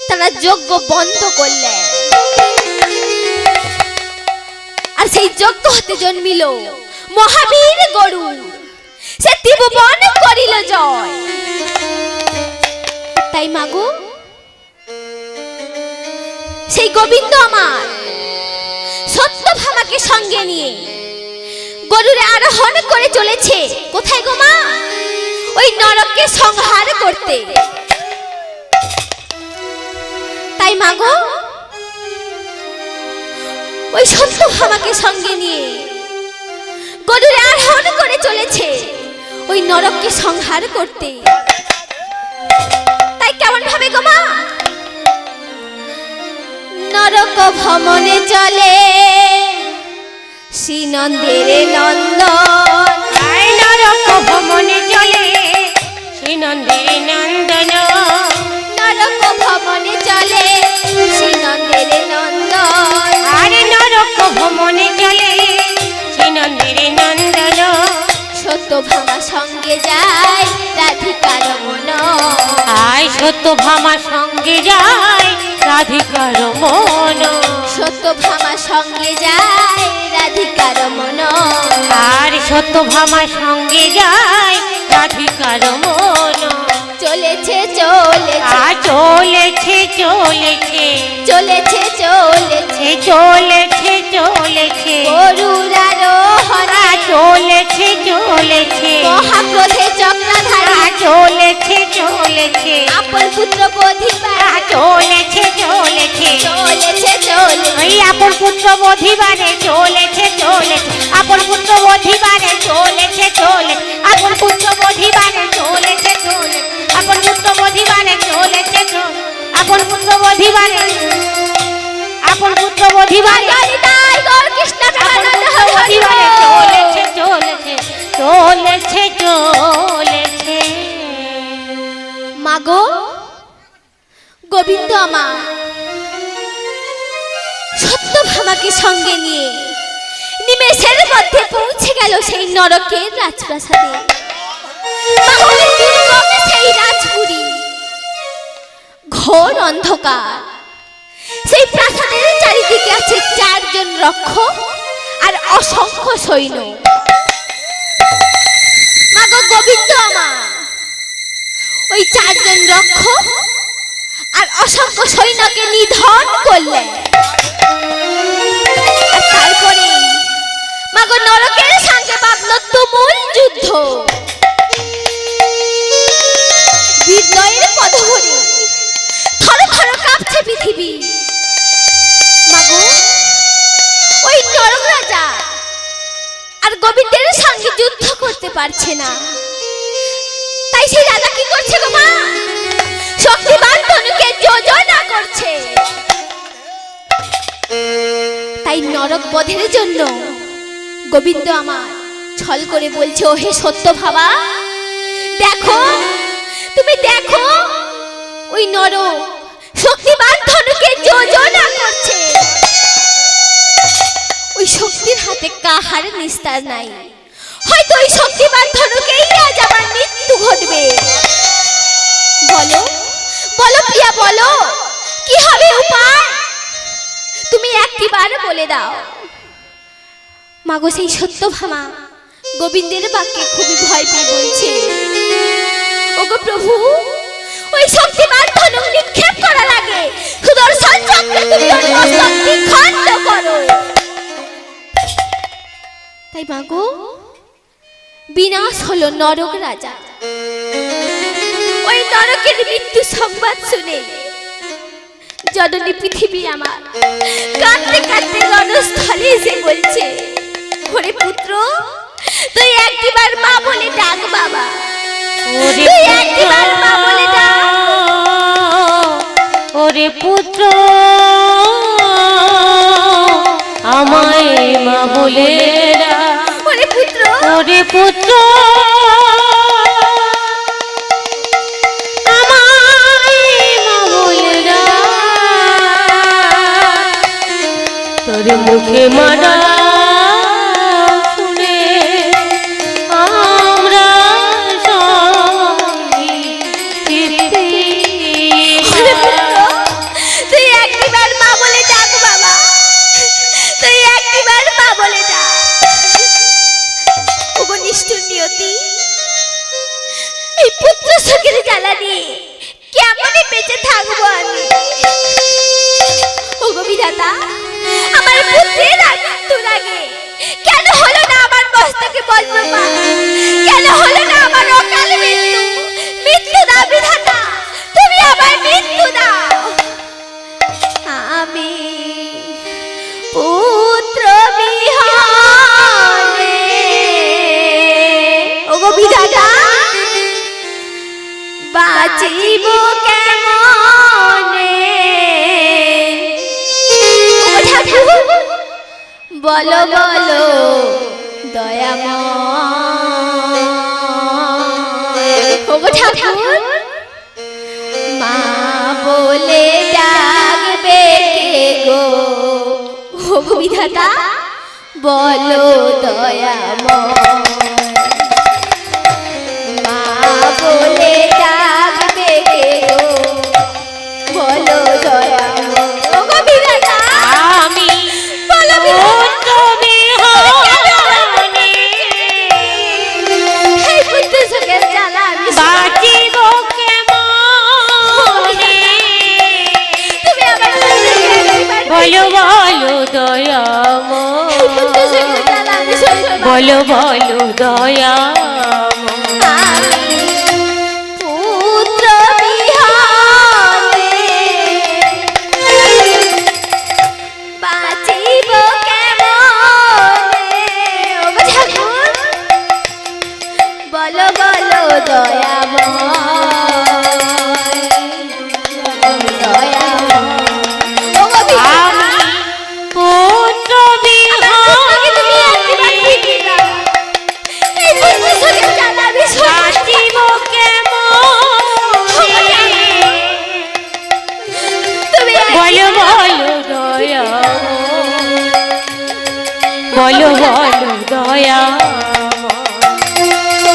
তারা যজ্ঞ বন্ধ করলেন আর সেই যজ্ঞ হতে জন্মিল মহাবীর গরুড় সে ত্রিভুবন করিল জয় তাই মাগো সেই গোবিন্দ আমার সত্যভামাকে সঙ্গে নিয়ে গরুরে আরোহণ করে চলেছে কোথায় গো মা ওই নরককে সংহার করতে তাই মাগো ওই সত্যভামাকে সঙ্গে নিয়ে গরুরে আরোহণ করে চলেছে ওই নরককে সংহার করতে তাই কেমন ভাবে গো মা নরক ভ্রমণে চলে শ্রীনন্দের নন্দন নরক ভ্রমণে চলে শ্রীনন্দের নন্দন নরক ভবনে চলে শ্রীনন্দের নন্দন আরে নরক ভ্রমণে চলে শ্রীনন্দের নন্দন সত্যভামা সঙ্গে যায় রাধিকার মন আয় সত্যভামা সঙ্গে যায় রাধিকার মন সত্যভামা সঙ্গে যায় রাধিকার মন আর সত্যভামা সঙ্গে যায় রাধিকার মন চলেছে চলেছে আর চলেছে চলেছে চলেছে চলেছে চলেছে চলেছে গরুর আরোহণে চলেছে চলেছে মহাক্রোধে চক্রাধারী চলেছে চলেছে আপন পুত্র বোধিবার চলেছে চলেছে চলেছে চলেছে ওই আপন পুত্র বোধিবারে চলেছে চলেছে আপন পুত্র বোধিবারে চলেছে চলে আপন পুত্র বোধিবারে চলেছে চলে আপন পুত্র বোধিবারে চলেছে চলে আপন পুত্র বোধিবারে আপন পুত্র বোধিবারে জয় গৌর কৃষ্ণ প্রেমানন্দ হরি হরি বোধিবারে বল। চলেছে চলেছে চলেছে চলেছে মাগো গোবিন্দ আমার সত্যভামাকে সঙ্গে নিয়ে নিমেষের মধ্যে পৌঁছে গেল সেই নরকের রাজপ্রাসাদে মাগো, ওই দুর্গম সেই রাজপুরী ঘোর অন্ধকার সেই প্রাসাদের চারিদিকে আছে 4 জন রক্ষক আর অসংখ্য সৈন্য মাগো গোবিন্দ আমার ওই 4 জন রক্ষক আর অসংখ্য সৈন্যকে নিধন করলেন আর তারপরে মাগো নরকের সঙ্গে বাঁধল তুমুল যুদ্ধ বিদ্রোহের পদভরে থর থর কাঁপছে পৃথিবী মাগো ওই নরক রাজা আর গোবিন্দের সঙ্গে যুদ্ধ করতে পারছে না তাই সেই রাজা কি করছে গো মা শক্তিবান ধনুকে যোজনা করছে তাই নরক বধের জন্য গোবিন্দ আমার ছল করে বলছে ও হে সত্যভামা দেখো তুমি দেখো ওই নরক শক্তিবান ধনুকে যোজনা করছে ওই শক্তির হাতে কাহার নিস্তার নাই হয়তো ওই শক্তিবান ধনুকেই আজ আমার মৃত্যু ঘটবে বলো বলো প্রিয়া বলো কি হবে উপায় তুমি একটিবার বলে দাও মাগো সেই সত্যভামা গোবিন্দের বাক্যে খুবই ভয় পেয়ে বলছে ওগো প্রভু ওই শক্তিবান ধনুক নিক্ষেপ করা লাগে সুদর্শন চক্রে তুমি ওর মস্তক নিখণ্ড করো তাই মাগো বিনাশ হলো নরক রাজা ওই নরকের মৃত্যু সংবাদ শুনে জননী পৃথিবী আমার কাঁদতে কাঁদতে রণস্থলে এসে বলছে ওরে পুত্র তুই একটিবার মা বলে ডাক বাবা তুই একটিবার মা বলে ডাক ওরে পুত্র আমায় মা বলে ডাক ওরে পুত্র ওরে পুত্র আমায় মা বলে ডাক তোর মুখে মারা শুনে আমরা সঙ্গী ফিরতে ওরে পুত্র তুই একটিবার মা বলে ডাক বাবা তুই একটিবার মা বলে ডাক ওগো নিষ্ঠুর নিয়তি এই পুত্র শোকের জ্বালা নিয়ে কেমনে বেঁচে থাকবো আমি ওগো বিধাতা আমার পুত্রের মৃত্যুর আগে কেন হলো না আমার মস্তকে বজ্রপাত কেন হলো না আমার অকাল মৃত্যু মৃত্যু দাও বিধাতা তুমি আমার মৃত্যু দাও আমি পুত্র বিহনে ওগো বিধাতা বাঁচিব কেমনে ওগো ঠাকুর বলো বলো দয়াময় ও ওগো ঠাকুর মা বলে ডাকবে কে গো ওগো বিধাতা বলো দয়াময় মা বলে ডাকবে কে গো বলো দয়াময় ওগো বিধাতা আমি বলো পুত্র বিহনে এই পুত্র সুখের জ্বালা আমি বাঁচিব কেমনে? তুমি আমার বলো বলো দয়াময়, পুত্র সুখের জ্বালা আমি সইতে পারবো না। বলো বলো দয়াময়। আমি পুত্র বিহনে বাঁচিব কেমনে? ওগো ঠাকুর বলো বলো দয়াময় দয়াময় ওগো বিধাতা আমি পুত্র বিহনে এই পুত্র সুখের জ্বালা আমি সইতে বাঁচিব কেমনে? তুমি বলো বলো দয়াময়, বলো বলো দয়াময়।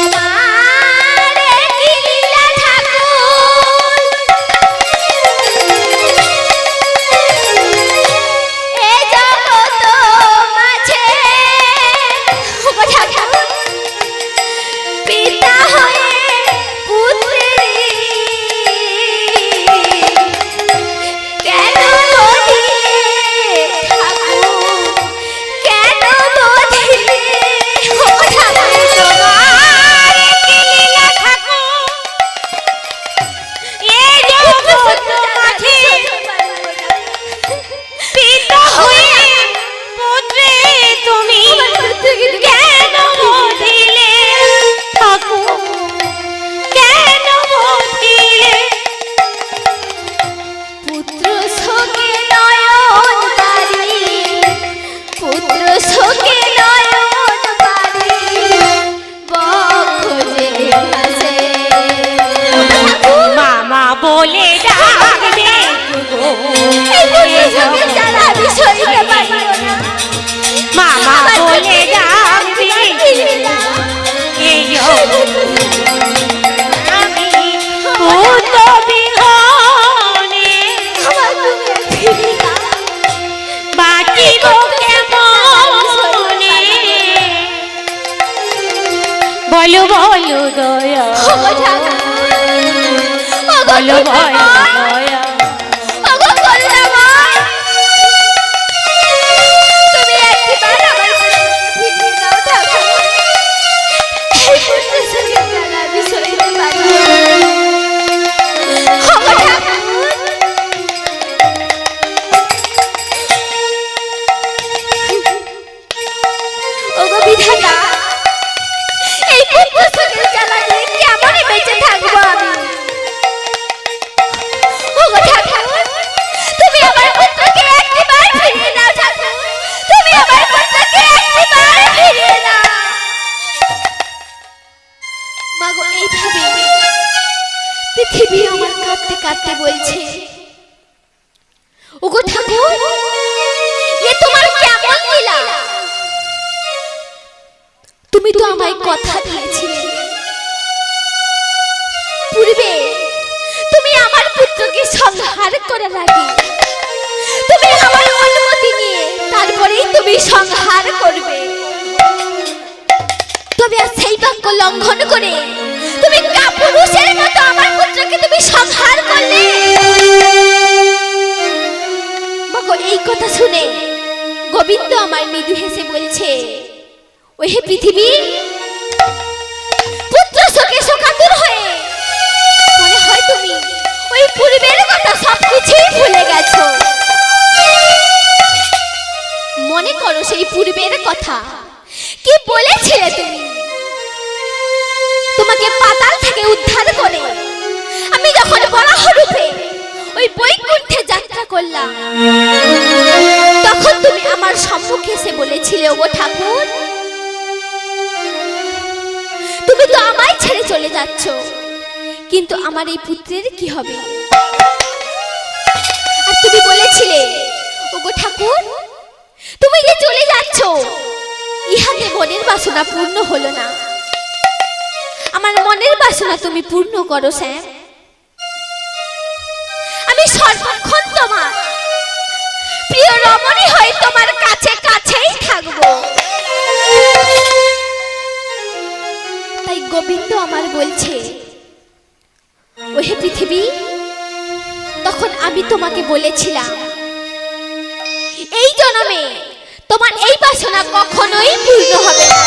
তোমারে কি লীলা ঠাকুর এ জগৎ মাঝে ওগো ঠাকুর পিতা হয়ে পুত্রের কেন বধিলে ঠাকুর কেন বধিলে ওগো ঠাকুর তোমার কি লীলা ঠাকুর এ জগৎ মাঝে পিতা হয়ে পুত্রে তুমি কেন বধিলে ঠাকুর, কেন বধিলে? পুত্র শোকে নয়ন বাড়ি পুত্র শোকে নয়ন বাড়ি বক্ষ যে ভাসে মামা বলে ডাকবে গো, এই পুত্র শোকে জ্বালা আমি সইতে পারি না মামা বলে ডাকবে এই আমি পুত্র বিহনে বাঁচিব কেমনে? বলো বলো দয়া, বলো বলো দয়া। তুমি একবার আমার ফিরিয়ে দাও ঠাকুর এই পুত্র শোকে জ্বালা আমি সইতে পারি না ওগো ঠাকুর ওগো বিধাতা এই পুত্র শোকের জ্বালা নিয়ে কেমন বেঁচে থাকবো আমি ওগো ঠাকুর তুমি আমার পুত্রকে একবার ফিরিয়ে দাও ঠাকুর তুমি আমার পুত্রকে একবার ফিরিয়ে দাও মাগো এইভাবে পৃথিবী আমার কাঁদতে কাঁদতে বলছে ওগো ঠাকুর এ তোমার কেমন লীলা তুমি তো আমায় কথা দিয়েছিলে পূর্বে তুমি আমার পুত্রকে সংহার করার আগে তুমি আমার অনুমতি নিয়ে তারপরেই তুমি সংহার করবে তবে আর সেই বাক্য লঙ্ঘন করে তুমি কাপুরুষের মতো আমার পুত্রকে তুমি সংহার করলে মাগো এই কথা শুনে গোবিন্দ আমার মৃদু হেসে বলছে ওহে পৃথিবী পুত্র শোকে শোকাতুর হয়ে মনে হয় তুমি ওই পূর্বের কথা সবকিছুই ভুলে গেছো মনে করো সেই পূর্বের কথা কি বলেছিলে তুমি তোমাকে পাতাল থেকে উদ্ধার করে আমি যখন বরাহ রূপে ওই বৈকুণ্ঠে যাত্রা করলাম তখন তুমি আমার সম্মুখে এসে বলেছিলে ওগো ঠাকুর তুমি তো আমায় ছেড়ে চলে যাচ্ছ কিন্তু আমার এই পুত্রের কি হবে? আর তুমি বলেছিলে, ওগো ঠাকুর, তুমি যে চলে যাচ্ছ, ইহাতে মনের বাসনা পূর্ণ হলো না। আমার মনের বাসনা তুমি পূর্ণ করো শ্যাম। আমি সর্বক্ষণ তোমার প্রিয় রমণী হয়ে তোমার কাছে কাছেই থাকবো। তাই গোবিন্দ আমার বলছে, ওহে পৃথিবী, তখন আমি তোমাকে বলেছিলাম, এই জন্মে তোমার এই বাসনা কখনোই পূর্ণ হবে না।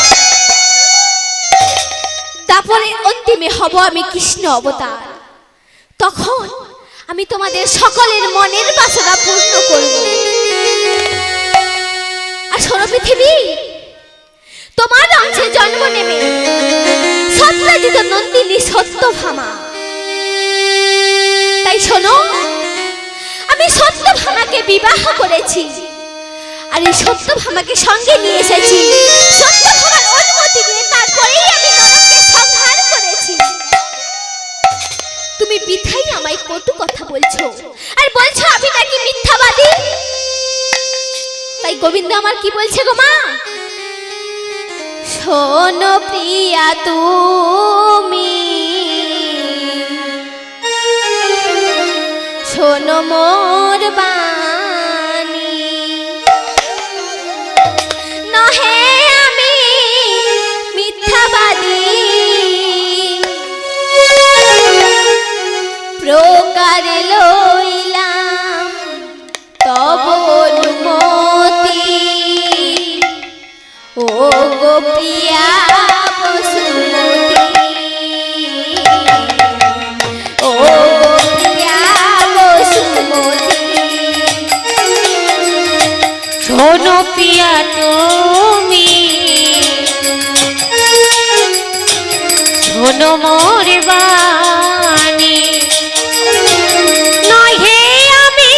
তারপরে অন্তিমে হব আমি কৃষ্ণ অবতার। তখন আমি তোমাদের সকলের মনের বাসনা পূর্ণ করব। আর শোনো পৃথিবী, তোমার অংশে জন্ম নেবে সত্যজিৎ নন্দিনী সত্যভামা। তাই শোনো, আমি সত্যভামাকে বিবাহ করেছি, আর এই সত্যভামাকে সঙ্গে নিয়ে এসেছি। সত্যভামার অনুমতি দিয়ে তারপরেই আমি তোমাকে সংহার করেছি। তুমি বৃথাই আমায় কটু কথা বলছো, আর বলছো আমি নাকি মিথ্যাবাদী। তাই গোবিন্দ আমার কি বলছে গো মা? শোনো প্রিয়া তুমি, শোনো মোর বাণী, নহে আমি মিথ্যাবাদী। প্রকারে লইলাম তব অনুমতি, ও গো প্রিয়া বসুমতী, ও গো প্রিয়া বসুমতী। শোনো প্রিয়া তুমি, শোনো মোর বাণী, নহে আমি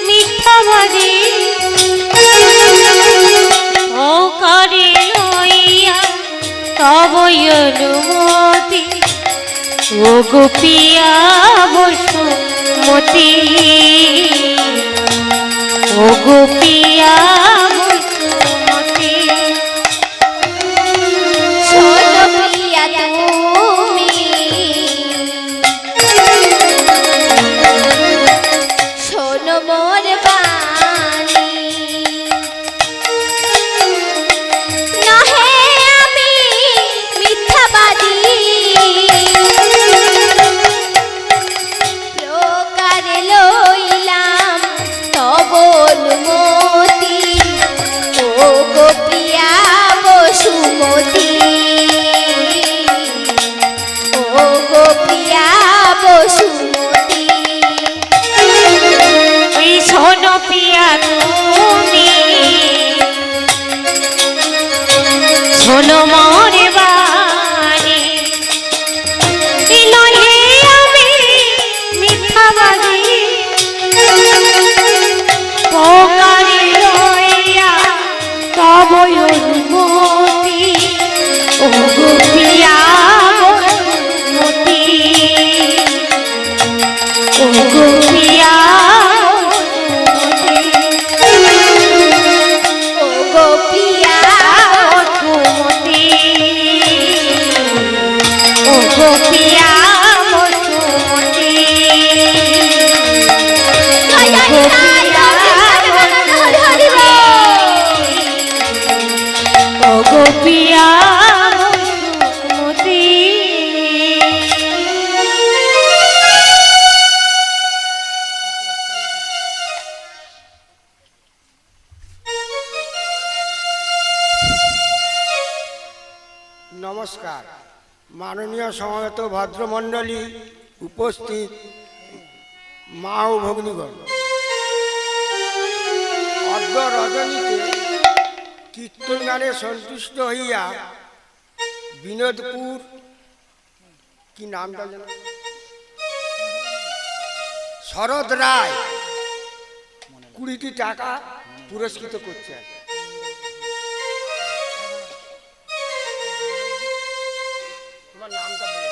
মিথ্যাবাদী। ও করে লইয়া তব অনুমতি, ও গো প্রিয়া বসুমতী, ও গো প্রিয়া বসুমতী। শোনো প্রিয়া তুমি, শোনো মোর বাণী, নহে আমি মিথ্যাবাদী। প্রকারে লইলাম তব অনুমতি, ও গো প্রিয়া বসুমতী, ও গো প্রিয়া বসুমতী। ওই শোনো প্রিয়া তুমি, শোনো মোর বাণী, নহে আমি মিথ্যাবাদী। প্রকারে লইয়া তব অনুমতি, ও গো প্রিয়া বসুমতী, ও গো প্রিয়া ও গো প্রিয়া বসুমতী, ও গো প্রিয়া বসুমতী, ও গো প্রিয়া ও গো প্রিয়া বসুমতী। নমস্কার মাননীয় সমবেত ভদ্রমণ্ডলী, উপস্থিত মা ও ভগ্নীগণ। অর্ধ রজনীতে কীর্তন গানে সন্তুষ্ট হইয়া বিনোদপুর, কি নামটা যেন, শরৎ রায় 20টি টাকা পুরস্কৃত করছে। তোমার নামটা বলো।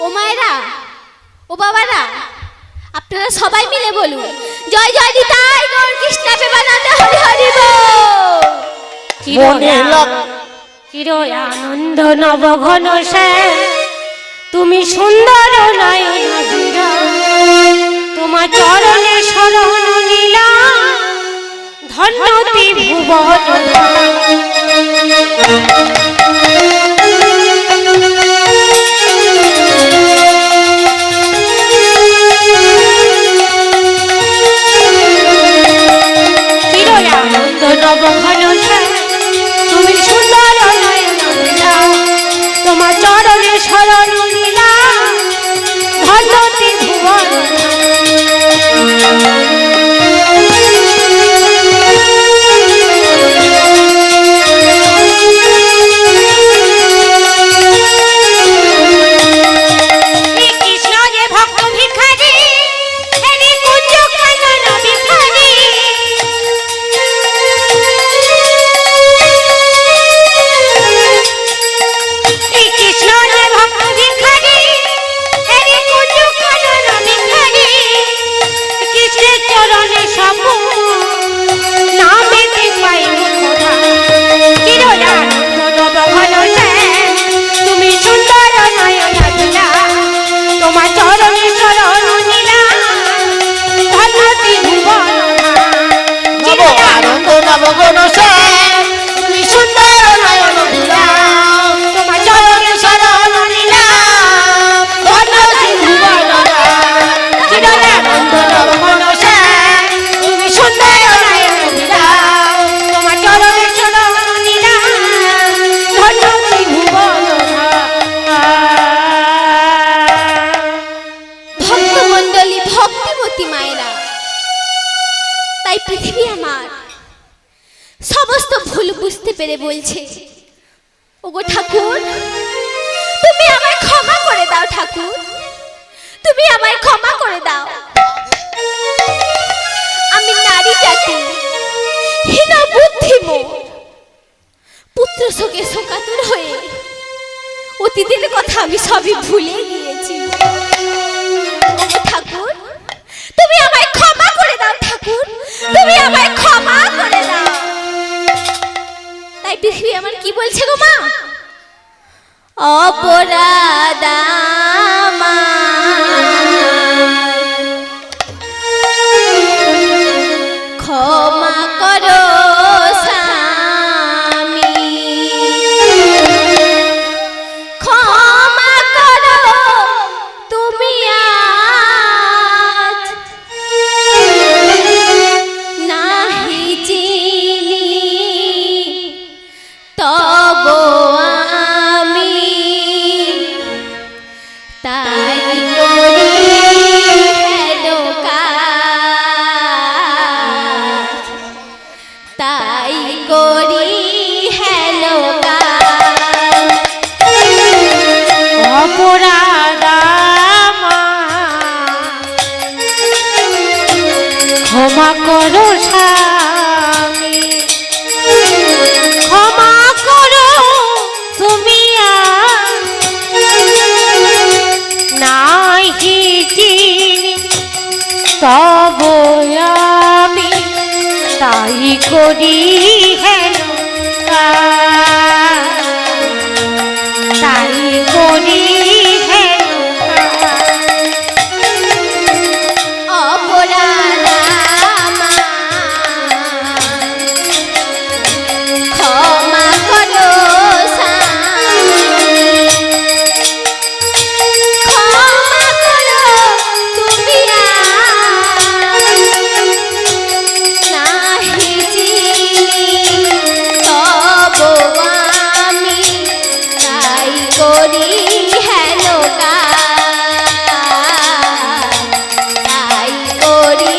ও মায়েরা, ও বাবারা, আপনারা সবাই মিলে বলুন, জয় জয় নিতাই গৌর কৃষ্ণ প্রেমানন্দ হরি হরি বল। মনে লাগ চির আনন্দ নবঘন শ্যাম, তুমি সুন্দর নয়ন বীরা, তোমার চরণে শরণ নিলাম, ধন্যতি ভুবন। চির আনন্দ নবঘন শ্যাম, তুমি সুন্দর নয়ন বীরা, তোমার চরণে শরণ নিলাম, ধন্যতি ভুবন। কৃষ্ণ যে ভক্ত ভিখারি, হেরি কুঞ্জ কানন ভিখারি, কৃষ্ণ যে ভক্ত ভিখারি, হেরি কুঞ্জ কানন ভিখারি, কৃষ্ণের চরণে সব নামেতে পাই খোদা। চির আনন্দ নবঘন শ্যাম, তুমি সুন্দর নয়ন বীরা, তোমার চরণে শরণ নিলাম, ধন্যতি ভুবন। নব আনন্দ নবঘন শ্যাম, তুমি সুন্দর নয়ন বীরা, তোমার চরণে শরণ নিলাম, ধন্যতি ভুবন। চির আনন্দ নবঘন শ্যাম, তুমি সুন্দর নয়ন বীরা, তোমার চরণে শরণ নিলাম, ধন্যতি ভুবন। ভক্তমণ্ডলী, ভক্তিমতী মায়েরা, তাই পৃথিবী আমার সমস্ত ভুল বুঝতে পেরে বলছে, ওগো ঠাকুর, তুমি আমায় ক্ষমা করে দাও ঠাকুর, তুমি আমায় ক্ষমা করে দাও। আমি নারী জাতি, হীন বুদ্ধি মোর, পুত্র শোকে শোকাতুর হয়ে অতীতের কথা আমি সবই ভুলে গিয়েছি। ওগো ঠাকুর, তুমি আমায় ক্ষমা করে দাও ঠাকুর, তুমি আমায় ক্ষমা করে দাও। তাই পৃথিবী আমার কি বলছে গো মা? অপরাধ আমার, ক্ষমা করো স্বামী, ক্ষমা করো তুমি আজ, নাহি চিনি তব আমি, তাই করি হেন কাজ, তাই করি হেন কাজ। অপরাধ আমার, ক্ষমা করো স্বামী, ক্ষমা করো তুমি নাহি চিনি তব আমি, তাই করি হেন কাজ, তাই করি হেন কাজ। অপরাধ আমার, ক্ষমা করো স্বামী, ক্ষমা করো তুমি আজ, নাহি চিনি তব আমি, তাই করি হেন কাজ, তাই করি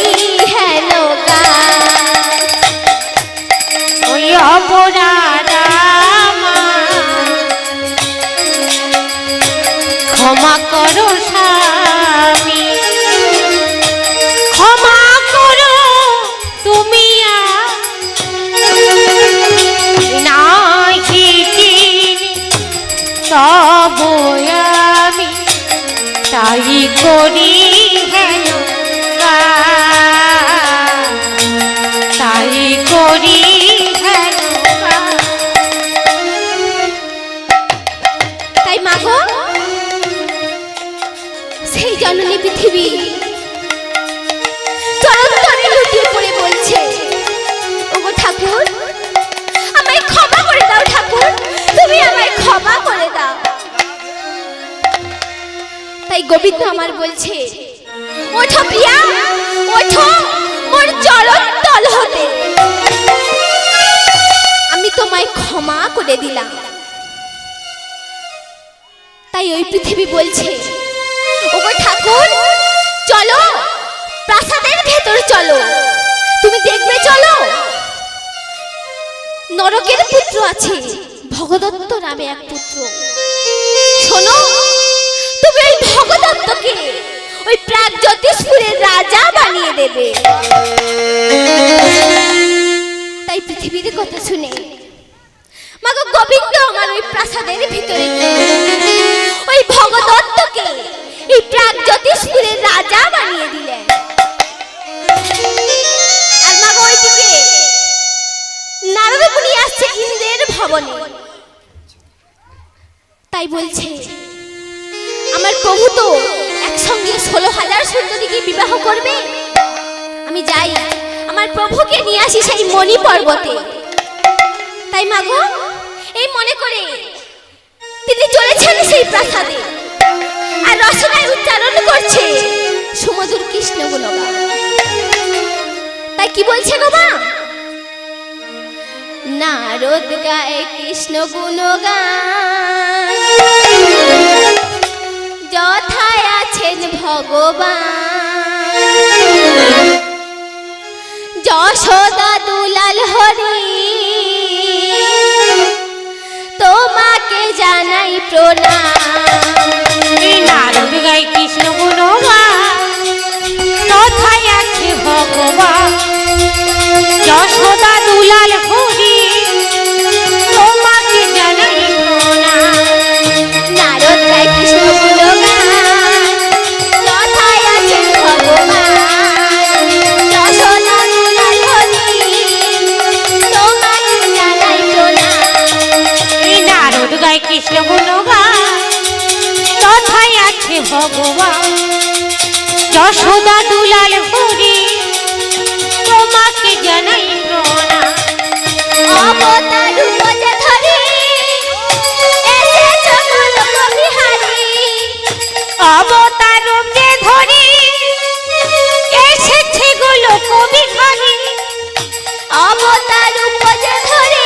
হেন কাজ। ওই অপরাধ আমার, ক্ষমা করো স্বামী, ক্ষমা করো তুমি নাহি চিনি তব আমি, তাই করি হেন তাই করি হেন তাই মাগো সেই জননী পৃথিবী চরণ তলে লুটিয়ে পড়ে বলছে, ওগো ঠাকুর আমায় ক্ষমা করে দাও, ঠাকুর তুমি আমায় ক্ষমা করে দাও। তাই গোবিন্দ আমার বলছে, ওঠো প্রিয়া ওঠো মোর চরণ তল হতে, আমি তোমায় ক্ষমা করে দিলাম। তাই ওই পৃথিবী বলছে, ওগো ঠাকুর চলো প্রাসাদের ভেতর চলো, তুমি দেখবে চলো নরকের পুত্র আছে ভগদত্ত নামে এক পুত্র। শোনো তুমি ওই ভগদত্তকে ওই প্রাগজ্যোতিষপুরের রাজা বানিয়ে দেবে। তাই পৃথিবীর কথা শুনে মাগো গোবিন্দ আমার ওই প্রাসাদের ভিতরে ওই ভগদত্তকে এই প্রাগজ্যোতিষপুরের রাজা বানিয়ে দিলেন। আর মাগো ওইদিকে নারদ মুনি আসছে ইন্দ্রের ভবনে। তাই বলছে, আমার প্রভু তো একসঙ্গে 16,000 সুন্দরীকে বিবাহ করবে, আমি যাই আমার প্রভুকে নিয়ে আসি সেই মণি পর্বতে। তাই মাগো এই মনে করে তিনি চলেছেন সেই প্রাসাদে, আর রসনায় উচ্চারণ করছে সুমধুর কৃষ্ণ গুণগান। তাই কি বলছে গো মা? নারদ গায়ে কৃষ্ণ গুণগান, যথায় আছেন ভগবান, যশোদা দুলাল হরি তোমাকে জানাই প্রণাম। নারদ গাই কৃষ্ণ গুণগান, তথায় আছে ভগবান, যশোদা দুলাল হরি তোমাকে জানাই প্রণাম। নারদ গায় কৃষ্ণ গুণগান, যথায় আছেন ভগবান, যশোদা দুলাল হরি তোমাকে জানাই প্রণাম। নারদ গাই কৃষ্ণ গুণগান, তথায় আছে ভগবান, যশোদা দুলাল হরি তোমাকে জানাই প্রণাম। অবতার রূপ যে ধরে এসেছো গোলক বিহারী, অবতার রূপ যে ধরি এসেছে গোলক বিহারী, অবতার রূপ যে ধরে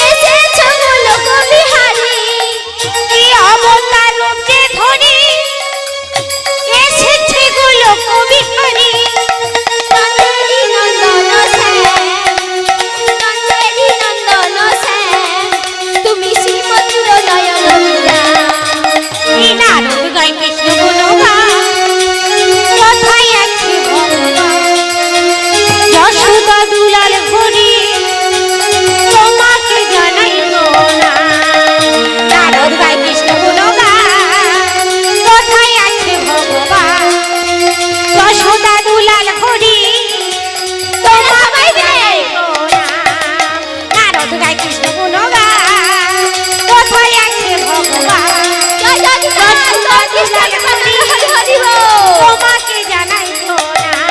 এসেছো গোলক বিহারী, এই অবতার রূপ যে ধরি এসেছে গোলক বিহারী। নন্দেরি নন্দন শ্যাম, নন্দেরি নন্দন শ্যাম, তুমি শ্রীমধুর নয়ন বিরাম। এই নারদ গাই কৃষ্ণ গুণগান, তথায় আছে ভগবান, যশোদা দুলাল হরি তোমাকে জানাই প্রণাম। নারদ গাই কৃষ্ণ গুণগান, তথায় আছে ভগবান, যশোদা দুলাল হরি তোমাকে জানাই প্রণাম। নারদ গাই কৃষ্ণ গুণগান, তথায় আছে ভগবান, জয় জয় জয় কৃষ্ণ হরি হরি বল। তোমাকে জানাই প্রণাম।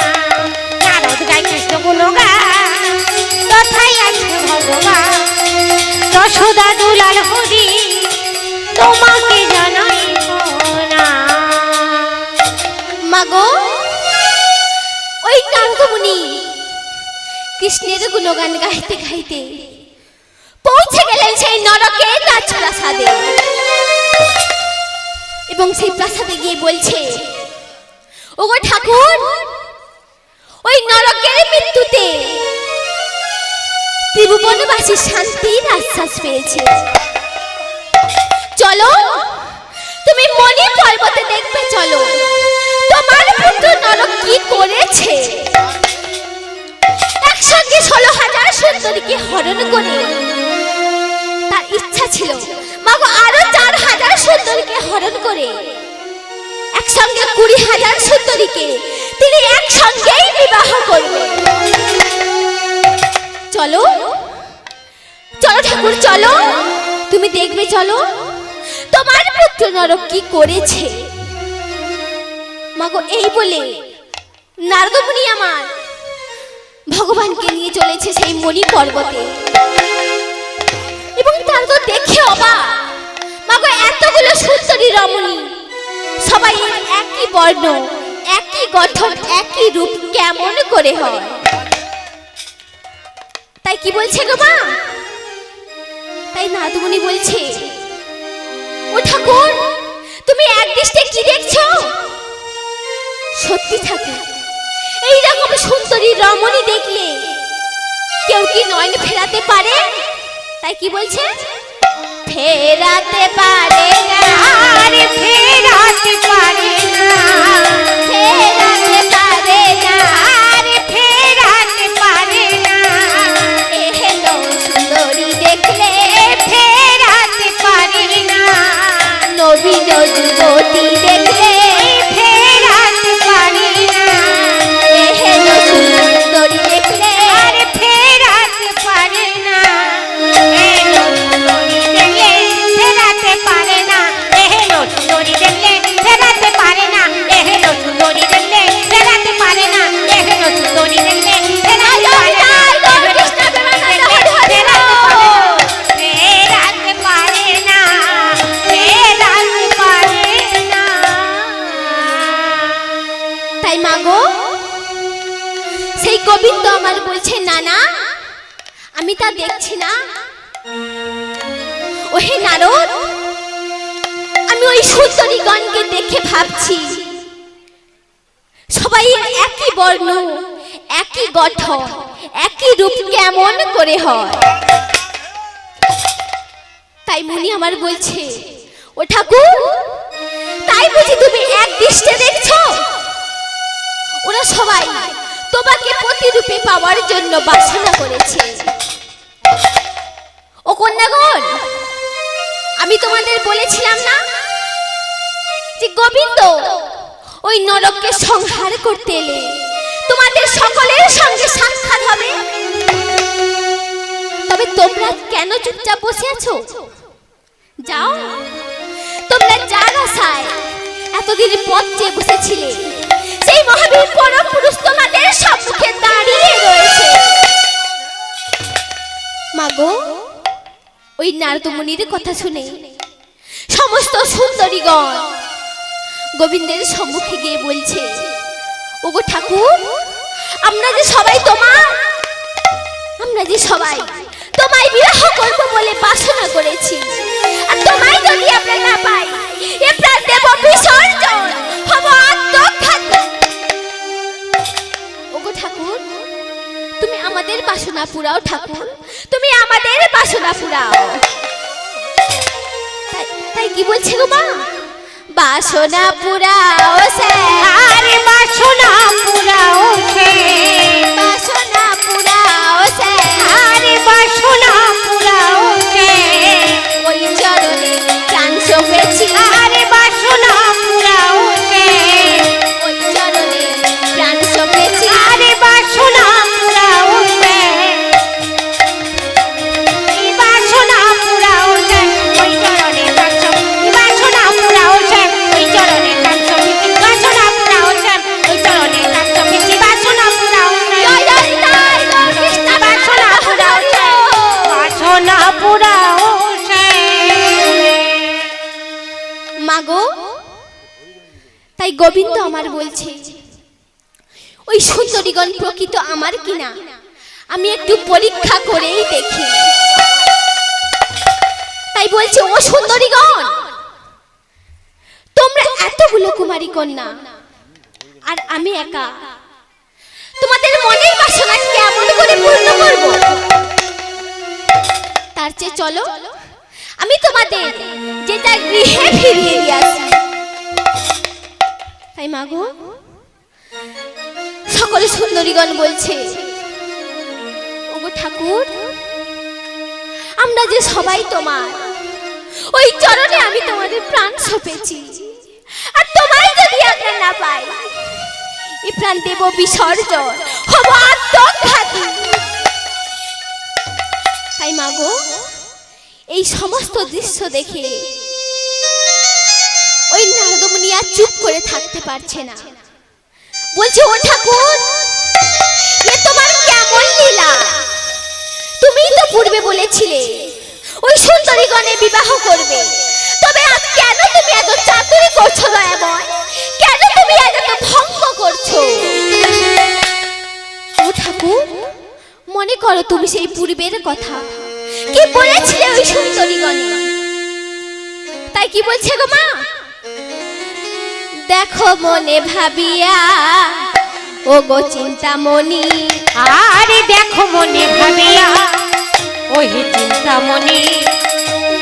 নারদ গাই কৃষ্ণ গুণগান, তথায় আছে ভগবান, যশোদা দুলাল হরি তোমাকে জানাই প্রণাম। মাগো ওই নারদ মুনি কৃষ্ণের গুণগান গাইতে গাইতে পৌঁছে গেলেন সেই নরকের রাজপ্রাসাদে, এবং সেই প্রাসাদে গিয়ে বলছে, ওগো ঠাকুর ওই নরকের মৃত্যুতে ত্রিভুবনবাসী শান্তির আশ্বাস পেয়েছে, চলো তুমি মণি পর্বতে দেখবে, চলো তোমার পুত্র নরক কি করেছে। একসঙ্গে 16,000 সুন্দরীকে হরণ করে তার ইচ্ছা ছিল মাগো আরো 4,000 সুন্দরীকে হরণ করে সঙ্গে 20,000 সুন্দরীকে তিনি একসঙ্গেই বিবাহ করবেন। চলো চলো ঠাকুর চলো, তুমি দেখবে চলো তোমার পুত্র নরক কি করেছে। মাগো এই বলে নারদ মুনি আমার ভগবানকে নিয়ে চলেছে সেই মণি পর্বতে, এবং তার তো দেখে অবাক। মাগো এতগুলো সুন্দরী রমণী, সবাই একই বর্ণ, একই গঠন, একই রূপ কেমন করে হয়? তাই কি বলছে গো মা? তাই নারদ মুনি বলছে, ও ঠাকুর তুমি এক দৃষ্টে কি দেখছো? সত্যি ঠাকুর, এইরকম সুন্দরী রমণী দেখলে কেউ কি নয়ন ফেরাতে পারে? তাই কি বলছে? ফেরাতে পারে না, আরে ফেরাতে পারে না, ফেরাতে পারে না, আরে ফেরাতে পারে না, এহেলো সুন্দরী দেখলে ফেরাতে পারে না, নবীন যুবতী দেখলে ফেরাতে পারে না, এহেলো সুন্দরী দেখলে আরে ফেরাতে পারে না, এলো সুন্দরী দেখলে ফেরাতে পারে না, এলো সুন্দরী দেখলে ফেরাতে পারে না, এলো সুন্দরী দেখলে ফেরাতে পারে না, এলো সুন্দরী দেখলে ফেরাতে পারে না, ফেরাতে পারে না, ফেরাতে পারে না। তাই মাগো সেই গোবিন্দ আমার বলছে না না আমি তা দেখছি না। ওহে নারদ, আমি ওই সুন্দরীগণকে দেখে ভাবছি সবাই একই বর্ণ, একই গঠন, একই রূপ কেমন করে হয়। তাই মুনি আমার বলছে, ও ঠাকুর তাই বুঝি তুমি এক দৃষ্টে দেখছো? ওরা সবাই তোমাকে প্রতিরূপে পাওয়ার জন্য বাসনা করেছে। ও কন্যাগণ, আমি তোমাদের বলেছিলাম না যে গোবিন্দ ওই নরককে সংহার করতে এলে তোমাদের সকলের সঙ্গে সাক্ষাৎ হবে। তবে তোমরা কেন চুপচাপ বসে আছো? যাও, তোমরা যার আশায় এতদিন পথ চেয়ে বসেছিলে সেই মহাবীর পরম পুরুষ তোমাদের সম্মুখে দাঁড়িয়ে রয়েছে। মাগো ওই নারদ মুনির কথা শুনে সমস্ত সুন্দরীগণ গোবিন্দের সম্মুখে গিয়ে বলছে, ওগো ঠাকুর আমরা যে সবাই তোমায় বিবাহ করবো বলে বাসনা করেছি, আর তোমায় যদি আমরা না পাই এ প্রাণ দেব বিসর্জন, হব আত্মঘাত। ওগো ঠাকুর তুমি আমাদের বাসনা পুরাও, ঠাকুর তুমি আমাদের বাসনা পুরাও। তাই কি বলছে গো মা? বাসনা পুরাও সে, আরে বাসনা পুরাও সে, বাসনা পুরাও সে, আরে বাসনা পুরাও সে, ওই চরণে প্রাণ সপেছি, আরে বাসনা পুরাও সে, ওই চরণে প্রাণ সপেছি, আরে বাসনা পুরাও সে, এই বাসনা পুরাও সে, ওই চরণে প্রাণ সপেছি, বাসনা পুরাও সে, ওই চরণে প্রাণ সপেছি, বাসনা পুরাও সে, ওই চরণে প্রাণ সপেছি, বাসনা পুরাও সে, জয় জয় তাই গৌর কৃষ্ণ বাসনা পুরাও সে, বাসনা পুরাও সে। মাগো তাই গোবিন্দ আমার বলছে ওই সুন্দরীগণ প্রকৃত আমার কিনা আমি একটু পরীক্ষা করেই দেখি। তাই বলছে, ও সুন্দরীগণ তোমরা এতগুলো কুমারী কন্যা আর আমি একা, তোমাদের মনের বাসনা কেমন করে পূর্ণ করব? তার চেয়ে চলো আমি তোমাদের যেটা গৃহে ফিরিয়ে দিয়ে আসি। তাই মাগো সকলে সুন্দরীগণ বলছে, ওগো ঠাকুর আমরা যে সবাই তোমার, ওই চরণে আমি তোমাদের প্রাণ সপেছি, আর তোমায় যদি আমরা না পাই, এই প্রাণ দেব বিসর্জন, হব আত্মঘাতী। তাই মাগো, এই সমস্ত দৃশ্য দেখে ওই নারদমণি আর চুপ করে থাকতে পারছে না। বলছে, ও ঠাকুর, এ তোমার কেমন লীলা? তুমিই তো পূর্বে বলেছিলে ওই সুন্দরীগণে বিবাহ করবে, তবে আজ কেন তুমি এত চাতুরি করছো দয়াময়? কেন তুমি আজ এত ভঙ্গ করছো? ও ঠাকুর, মনে করো তুমি সেই পূর্বের কথা, কি বলেছিলে ওই সুন্দরীগণে? তাই কি বলছে গো মা? দেখো মনে ভাবিয়া ও গো চিন্তামণি, আরে দেখো মনে ভাবিয়া ওহে চিন্তামণি,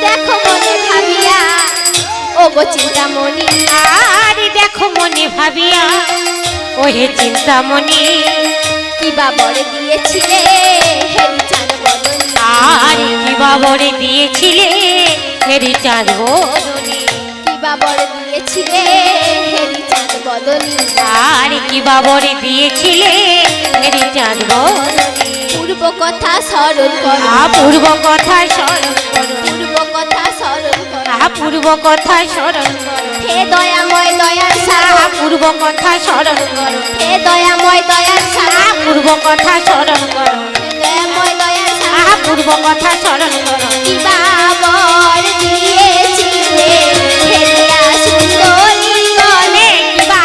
দেখো মনে ভাবিয়া ও গো চিন্তামণি, আরে দেখো মনে ভাবিয়া ওহে চিন্তামণি, কিবা বরে দিয়েছিলে হেরি চাঁদ বদনি, আরে কিবা বরে দিয়েছিলে হেরি চাঁদ বদনি, কিবা বরে দিয়েছিলে হেরি চাঁদ বদনি, আরে কিবা বরে দিয়েছিলে হেরি চাঁদ বদনি। পূর্ব কথা স্মরণ করো, পূর্ব কথা স্মরণ করো, পূর্ব কথা স্মরণ করো, পূর্ব কথা স্মরণ করো, হে দয়াময় দয়ার সাগর, পূর্ব কথা স্মরণ করো, হে দয়াময় দয়ার সাগর, পূর্ব কথা স্মরণ করো, দয়াময় দয়ার সাগর, পূর্ব কথা স্মরণ করো। কিবা বর দিয়েছিলে হেরিয়া সুন্দরী গণে, কিবা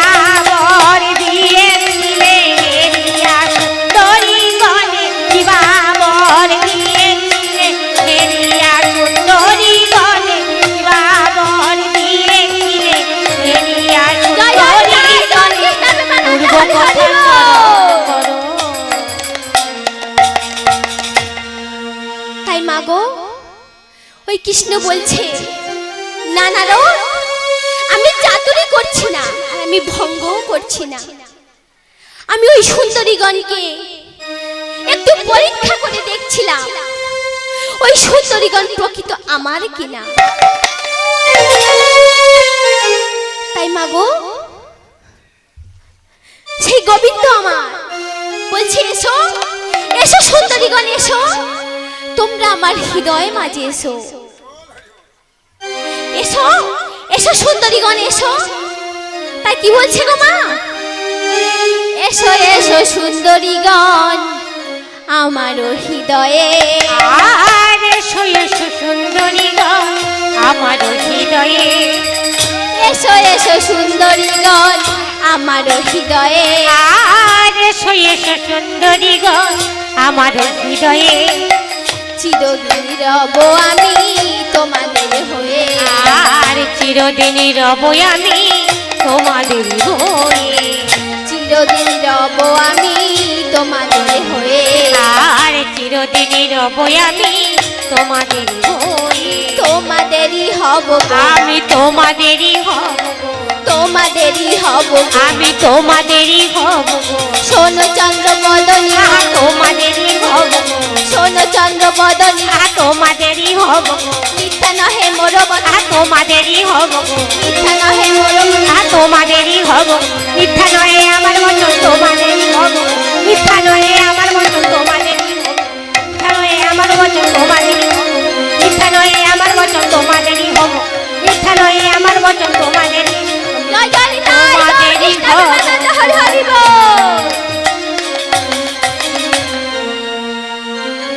বর দিয়েছিলে হেরিয়া সুন্দরী গণে, কিবা বর দিয়েছিলে হেরিয়া সুন্দরী গণে, কিবা বর দিয়েছিলে হেরিয়া জয় জয় সুন্দরী জয় জয় গণে। কৃষ্ণ প্রেমানন্দ, পূর্ব হরি কথা হরি স্মরণ বল। করো। তাই মাগো, ওই কৃষ্ণ বলছে, না নারদ, আমি চাতুরি করছি না, আর আমি ভঙ্গও করছি না, আমি ওই সুন্দরীগণকে একটু পরীক্ষা করে দেখছিলাম ওই সুন্দরীগণ প্রকৃত আমার কিনা। তাই মাগো, সেই গোবিন্দ আমার বলছে, এসো এসো সুন্দরীগণ, এসো তোমরা আমার হৃদয় মাঝে এসো, এসো এসো সুন্দরীগণ, এসো। তাই কি বলছে গো মা? এসো এসো সুন্দরীগণ আমার হৃদয়ে, আর এসো এসো সুন্দরী গণ আমার হৃদয়ে, এসো এসো সুন্দরীগণ আমার হৃদয়ে, আর এসো এসো সুন্দরী গণ আমার হৃদয়ে, চিরদিন রব আমি তোমাদের হয়ে, আর চিরদিন রব আমি তোমাদের হয়ে, চিরদিন রব আমি তোমাদের হয়ে, আর চিরদিন রব আমি তোমাদের হয়ে, তোমাদেরই হব গো, আমি তোমাদেরই হব গো, তোমাদেরই হব গো। আমি তোমাদেরই হব গো, শোনো চন্দ্র বদনী, তোমাদেরই হব গো, শোনো চন্দ্র বদনী, তোমাদেরই হব গো, মিথ্যা নহে মোর কথা, তোমাদেরই হব গো, মিথ্যা নহে মোর কথা, তোমাদেরই হব, মিথ্যা নয় আমার বচন তোমাদেরই হব, মিথ্যা নয় আমার বচন তোমাদেরই হব, মিথ্যা নয় আমার বচন তোমাদেরই হব, মিথ্যা নয় আমার বচন তোমাদেরই হব, মিথ্যা নয় আমার বচন তোমাদেরই হব। জয় জয় নিতাই, জয় তোমাদেরই কৃষ্ণ হব। প্রেমানন্দ, হরি হরি বল।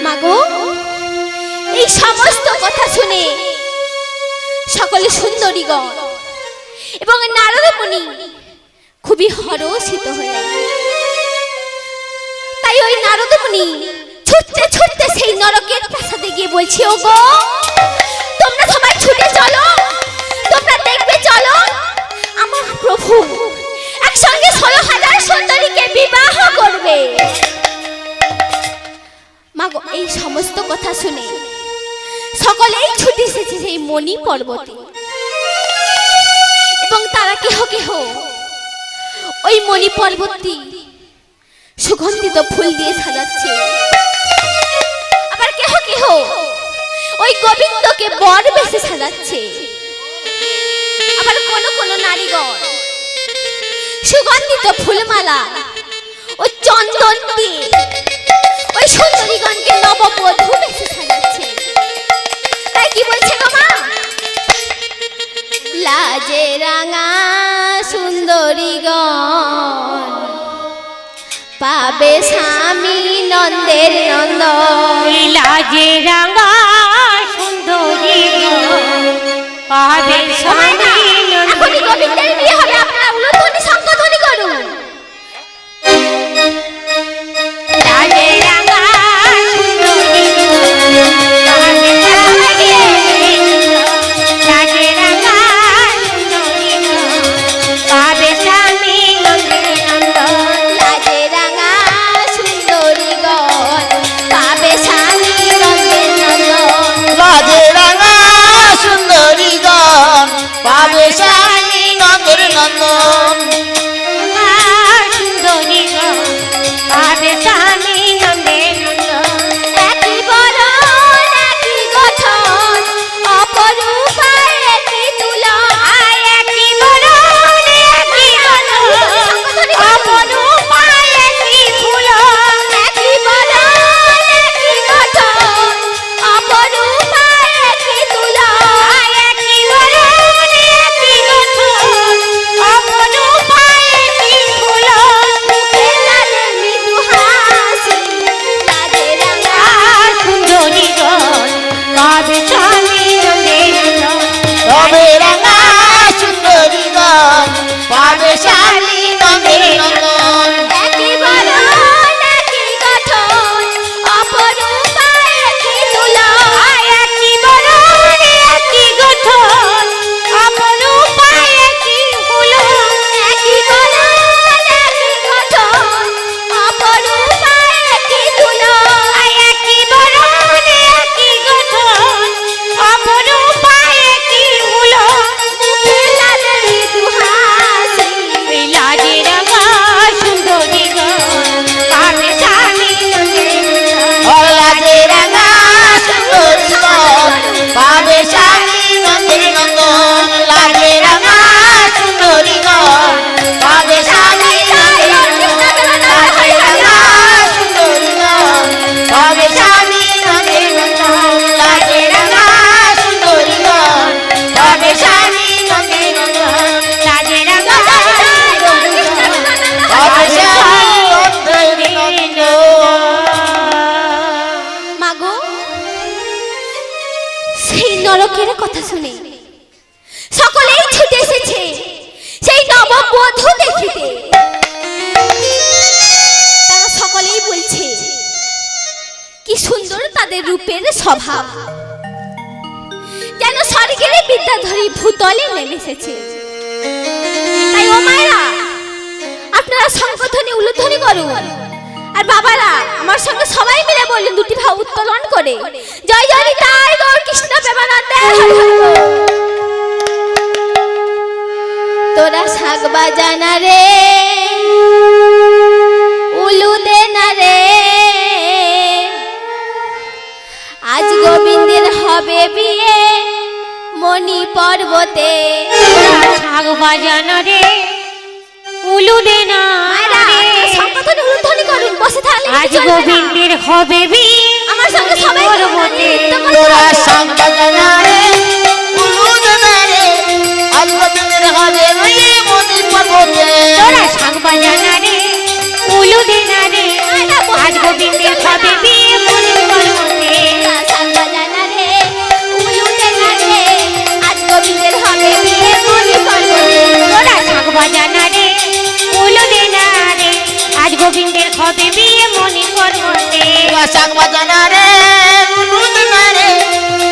মাগো, এই সমস্ত কথা শুনে সকলে সুন্দরীগণ এবং নারদ মুনি খুবই হরষিত হলেন। তাই ওই নারদ মুনি ছুটতে ছুটতে সেই নরকের প্রাসাদে গিয়ে বলছে, ওগো তোমরা সবাই ছুটে চলো, তোমরা দেখবে চলো আমার প্রভু একসঙ্গে 16,000 সুন্দরীকে বিবাহ করবে। মাগো, এই সমস্ত কথা শুনে সকলেই ছুটে এসেছে সেই মণি পর্বতে, এবং তারা কেহ কেহ ওই মণি পর্বতটি সুগন্ধিত ফুল দিয়ে সাজাচ্ছে, আবার কেহ কেহ ওই গোবিন্দকে বর বেশে সাজাচ্ছে, আবার কোন কোন নারীগণ সুগন্ধিত ফুলমালা ও চন্দন দিয়ে ওই সুন্দরীগণকে নববধূ বেশে সাজাচ্ছে। তাই কি বলছে গো মা? লাজে রাঙা সুন্দরীগণ পাবে স্বামী নন্দের নন্দন। লাজে রাঙা সুন্দরী পাবে স্বামী এখনই গোবিন্দের বিয়ে হবে, আপনারা উলুধ্বনি শঙ্খধ্বনি করুন। লাজে রাঙা সুন্দরী পাবে স্বামী, লাজে রাঙা সুন্দরী পাবে স্বামী নন্দন। লাজে রাঙা সুন্দরীগণ পাবে স্বামী নন্দের নন্দন। লাজে রাঙা সুন্দরীগণ পাবে স্বামী নগর নন্দন। সুন্দরী পাবে স্বামী নন্দের নন্দন। একই বরণ একই গঠন অপরূপা একই তুলন। একই বরণ একই গঠন অপরূপা একই ফুলন। একই বরণ একই গঠন অপরূপা একই তুলন। একই বরণ একই গঠন অপরূপা একই ফুলন। মুখে লাজে মৃদু হাসি, লাজে রাঙা সুন্দরীগণ পাবে স্বামী নন্দের নন্দন। তবে রাঙা সুন্দরীগণ পাবে স্বামী নগর নন্দন। একই বরণ একই গঠন অপরূপা একই তুলন। একই বরণ একই গঠন অপরূপা একই ফুলন। একই বরণ একই গঠন অপরূপা একই তুলন। একই বরণ একই গঠন অপরূপা একই ফুলন। মুখে লাজে মৃদু হাসি, লাজে রাঙা সুন্দরীগণ পাবে স্বামী নন্দের নন্দন। লাজে রাঙা সুন্দরীগণ পাবে স্বামী নগর নন্দন। লাজে রাঙা সুন্দরীগণ পাবে স্বামী নগর নন্দন। লাজে রাঙা সুন্দরীগণ পাবে স্বামী নগর নন্দন। লাজে রাঙা সুন্দরীগণ পাবে স্বামী নগর নন্দন। লাজে রাঙা পাবে স্বামী নগর নন্দন। মাগো সেই নরকের কথা শুনে সকলেই ছুটে এসেছে সেই নববধূ দেখিতে। তারা সকলেই বলছে কি সুন্দর তাদের রূপের স্বভাব, যেন স্বর্গের বিদ্যাধরী ভূতলে নেমে এসেছে। তাই ও মায়েরা, আপনারা শঙ্খধ্বনি উলুধ্বনি করুন, আর বাবারা আমার সঙ্গে সবাই মিলে বললেন দুটি ভাব উত্তোলন করে, জয় জয় নিতাই গৌর কৃষ্ণ প্রেমানন্দে হরি হরি বল। তোরা শাক বাজানা রে উলু দে না রে, আজ গোবিন্দের হবে বিয়ে মণি পর্বতে। শাক বাজানো রে উলু দে না মায়েরা, আপনারা শঙ্খধ্বনি উলুধ্বনি করুন, বসে থাকলে আজ কিছু চলবে না। গোবিন্দের হবে বিয়ে আমার সঙ্গে সবাই পর্বতে। তোরা শাক বাজানা রে উলু দেনা রে, আজ গোবিন্দের হবে বিয়ে মণি পর্বতে। তোরা শাক বাজানা রে উলু দে না রে, আজ গোবিন্দের হবে বিয়ে মণি পর্বতে। শাক বাজানা রে উলু দে না রে, আজ গোবিন্দের হবে বিয়ে মণি পর্বতে। তোরা শাক বাজানা রে উলু দে না রে, আজ গোবিন্দের হবে বিয়ে মণি পর্বতে। তোরা শাক বাজানা রে উলু দেনা রে,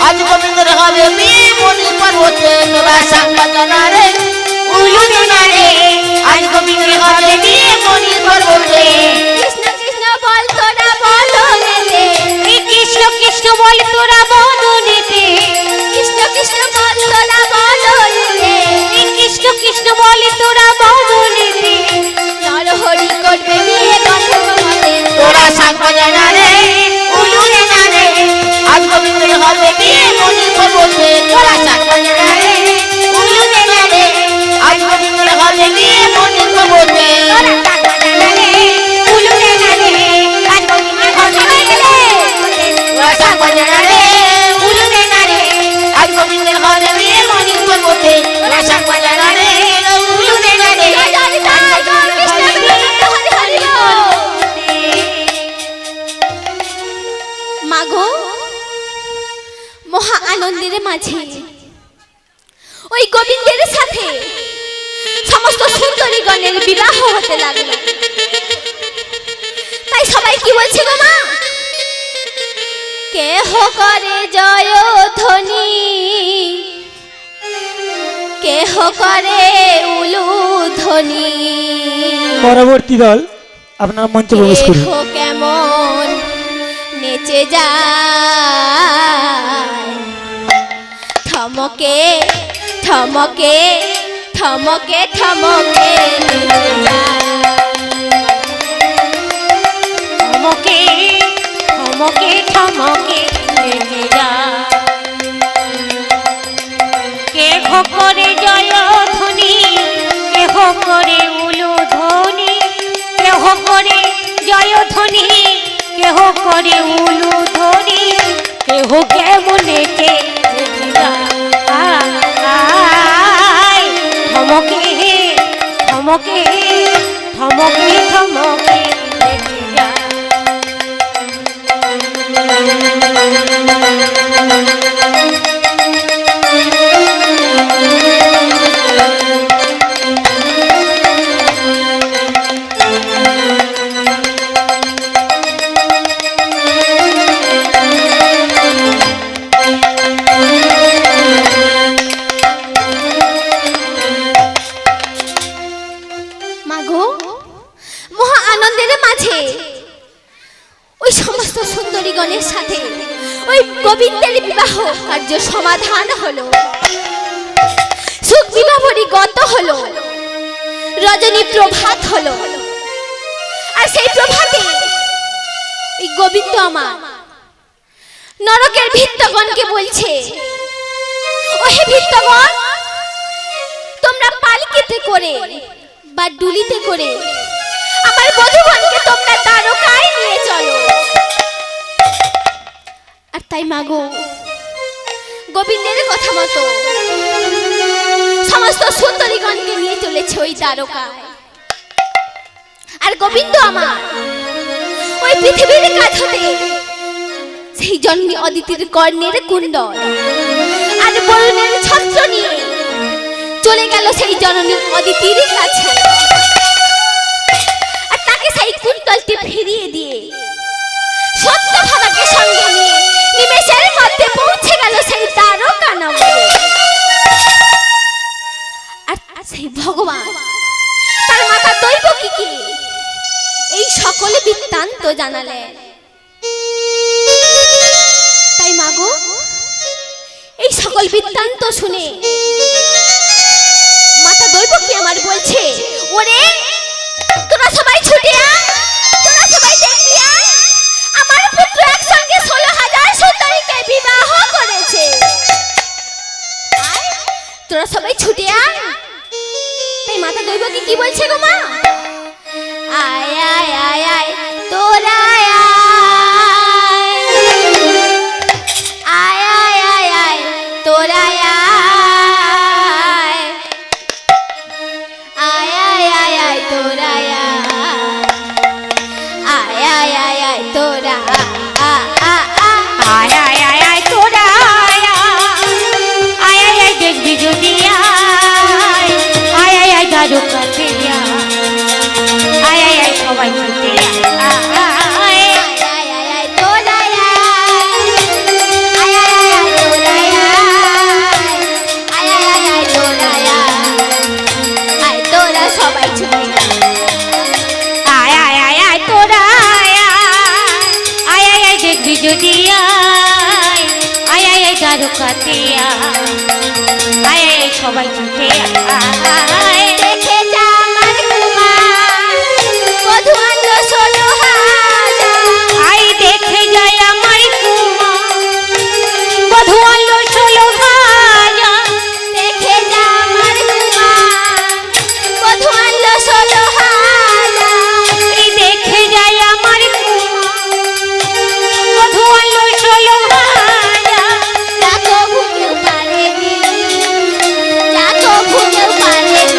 আজ গোবিন্দের হবে বিয়ে মণি পর্বতে। তোরা শাক বাজানা রে উলু দেনা রে, আজ গোবিন্দের হবে বিয়ে মণি পর্বতে। কৃষ্ণ কৃষ্ণ বল তোরা বদনেতে, এই কৃষ্ণ কৃষ্ণ বল তোরা বদনেতে, কৃষ্ণ কৃষ্ণ বল তোরা বদনেতে। এই কৃষ্ণ কৃষ্ণ বল তোরা বদনেতে। নর হরি করবে বিয়ে কথম মতে। তোরা শাক বাজানা রে উলু দেনা রে, আজ গোবিন্দের হবে বিয়ে মণি পর্বতে। তোরা শাক বাজানা রে উলু দেনা রে, আজ গোবিন্দের হবে বিয়ে মণি পর্বতে। মাঝে ওই গোবিন্দের সাথে সমস্ত সুন্দরীগণের বিবাহ হতে লাগলো। তাই সবাই কি বলছে গো মা? কেহ করে জয় ধ্বনি, কেহ করে উলুধ্বনি, পরবর্তী দল আপনার মঞ্চে প্রবেশ করুন। কেহ কেমন নেচে যায়, থমকে থমকে থমকে থমকে নেচে যায়। থমকে থমকে থমকে নেচে যায়। কেহ করে জয় ধ্বনি, কেহ করে উলুধ্বনি, কেহ করে জয় ধ্বনি, কেহ করে উলুধ্বনি, কেহ কেমন নেচে যায়। থমকে থমকে থমকে থমকে নেচে যায়। মাগো, মহা আনন্দের মাঝে ওই সমস্ত সুন্দরীগণের সাথে ওই গোবিন্দের বিবাহ কার্য সমাধান হলো। সুখ বিবাহরি গত হলো, রজনী প্রভাত হলো। আর সেই প্রভাতে ওই গোবিন্দ আমার নরকের ভৃত্যগণকে বলছে, ওহে ভৃত্যগণ, তোমরা পালকিতে করে বা ডুলিতে করে আমার বধূগণকে তোমরা দ্বারকায় নিয়ে চলো। আর তাই মাগো, গোবিন্দের কথা মতো সমস্ত সুন্দরীগণকে নিয়ে চলেছে ওই দ্বারকায়। আর গোবিন্দ আমার ওই পৃথিবীর কাঠতে সেই জন্মে অদিতির কর্ণের কুণ্ডল আর বরুণের ছত্র নিয়ে চলে গেল সেই জননী অদিতির কাছে। আর তাকে সেই কুণ্ডলটি ফিরিয়ে দিয়ে সত্যভামাকে সঙ্গে নিয়ে নিমেষের মধ্যে পৌঁছে গেল সেই দ্বারকা নগরে। আর সেই ভগবান তার মাতা দৈবকীকে এই সকল বৃত্তান্ত জানালেন। তাই মাগো, এই সকল বৃত্তান্ত শুনে মাতা দৈবকী আমার বলছে, ওরে তোরা সবাই ছুটে আয়, তোরা সবাই দেখবি আয়, আমার পুত্র একসঙ্গে 16,000 সুন্দরীকে বিবাহ করেছে। তোরা সবাই ছুটে আয়। তাই মাতা দৈবকী কি বলছে গো মা? আয় আয় আয় আয় তোরা আয়, আয় আয় আয় আয় তোরা আয়, আয় আয় আয় আয় তোরা আয়, আয় আয় আয় আয় তোরা আয় আয় আয় আয় তোরা আয়, আয় আয় আয় দেখবি যদি আয়, আয় আয় আয় দ্বারকাতে আয়, আয় আয় আয় সবাই ছুটে আয়। যদি আয়, আয় আয় আয় দ্বারকাতে আয়, আয় আয় সবাই ছুটে আয়। দেখে যা আমার কুমার, বধূ আনলো 16,000। আয় দেখে যায় আমার কুমার, বধূ আনলো 16,000। দেখে যা আমার কুমার, বধূ আনলো 16,000। এই দেখে যায় আমার কুমার, বধূ আনলো 16,000। যা কবু কেউ পারেনি, যা কবু কেউ পারেনি।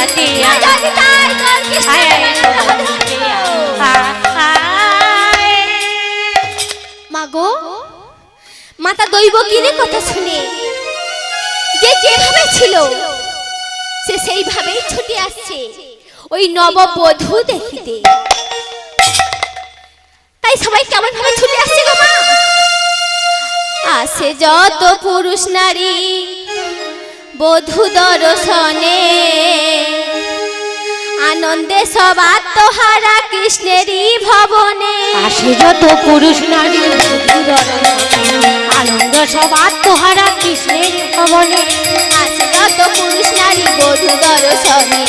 হাতে আয় যদি তাই তোর কৃষ্ণ আয় আয় দেবের হাতে আয়। মাগো মাতা দৈব কিনে কথা শুনে যে যেভাবে ছিল সে সেইভাবেই ছুটে আসছে ওই নববধূ দেখিতে। তাই সবাই কেমন ভাবে ছুটে আসছে গো মা? আসে যত পুরুষ নারী বধূ দর্শনে, আনন্দে সব আত্মহারা কৃষ্ণেরই ভবনে। আসে যত পুরুষ নারী বধূ দর্শনে, আনন্দ সব আত্মহারা কৃষ্ণের ভবনে। আসে যত পুরুষ নারী বধূ দর্শনে,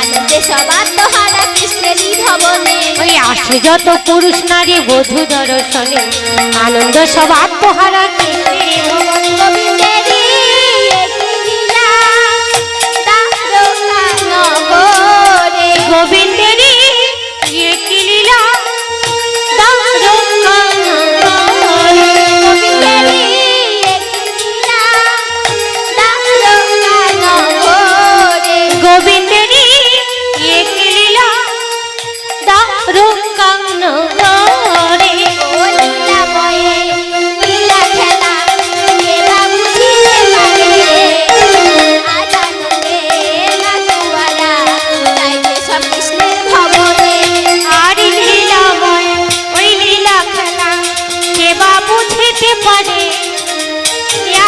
আনন্দে সব আত্মহারা কৃষ্ণেরই ভবনে। ওই আসে যত পুরুষ নারী বধূ দর্শনে, আনন্দ সব আত্মহারা কৃষ্ণের ভবনে। গোবিন্দেরই একটি লীলা দ্বারকা নগরে। গোবিন্দেরই একটি লীলা দ্বারকা নগরে। গোবিন্দেরই একটি লীলা দ্বারকা নগরে। গোবিন্দেরই একটি লীলা দ্বারকা নগরে। ও লীলাময়ে লীলা খেলা কে বা বুঝিতে পারে। আজ আনন্দে না দুয়ারা যাইতে সব কৃষ্ণের ভবনে। আর লীলাময় ওই লীলা খেলা কে বা বুঝিতে পারে।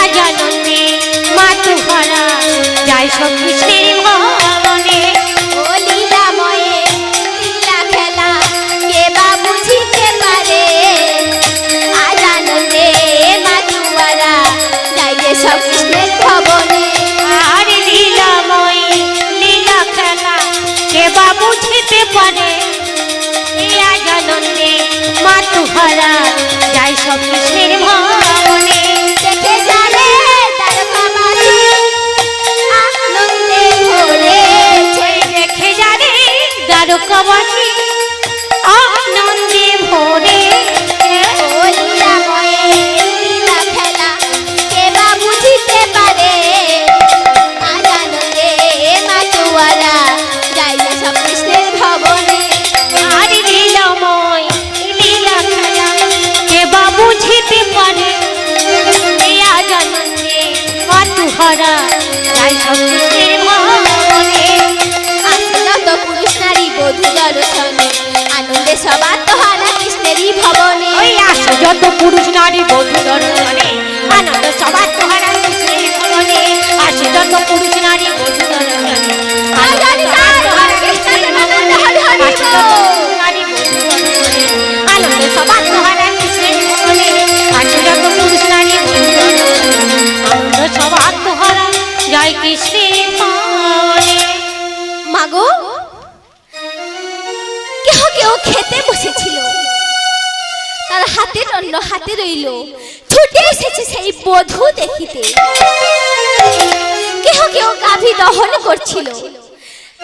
আজ আনন্দে মা তুহারা যাই সব কৃষ্ণের ভবনে। ও লীলাময়ে লীলা খেলা কে বা বুঝিতে পারে। আজ আনন্দে মা দুয়ারা যাইতে সব কৃষ্ণের ভবনে। আর লীলাময় লীলা খেলা কে বা বুঝিতে পারে। আজ আনন্দে মা তুহারা যাই সব কৃষ্ণের ভবনে। দেখে জানে দ্বারকাবাসী আনন্দে ভরেছে। দেখে জানে দ্বারকাবাসী আনন্দে ভরে। ও লীলাময়ে লীলা খেলা কে বা বুঝিতে পারে। আজ আনন্দে মা দুয়ারা যাইতে সব কৃষ্ণের ভবনে। আর লীলাময় লীলা খেলা কে বা বুঝিতে পারে। আজ আনন্দে মা তুহারা যাই সব কৃষ্ণের ভবনে। আসে যত পুরুষ নারী বধূ দর্শনে, আনন্দে সব আত্মহারা কৃষ্ণেরই ভবনে। ওই আসে যত পুরুষ নারী বধূ দর্শনে, আনন্দ সব আত্মহারা কৃষ্ণের ভবনে। আসে যত পুরুষ নারী বধূ দর্শনে, আনন্দ সব আত্মহারা কৃষ্ণের ভবনে। আসে যত পুরুষ নারী বধূ দর্শনে, আনন্দ সব আত্মহারা কৃষ্ণের ভবনে। আসে যত পুরুষ নারী বধূ দর্শনে, আনন্দ সব আত্মহারা জয় কৃষ্ণের ভবনে। মাগো কেহ কেউ খেতে বসেছিল, তার হাতে দণ্ড হাতে রইল, ছুটে এসেছে সেই বধূ দেখিতে। কেহ কেউ গাভী দহন করছিল,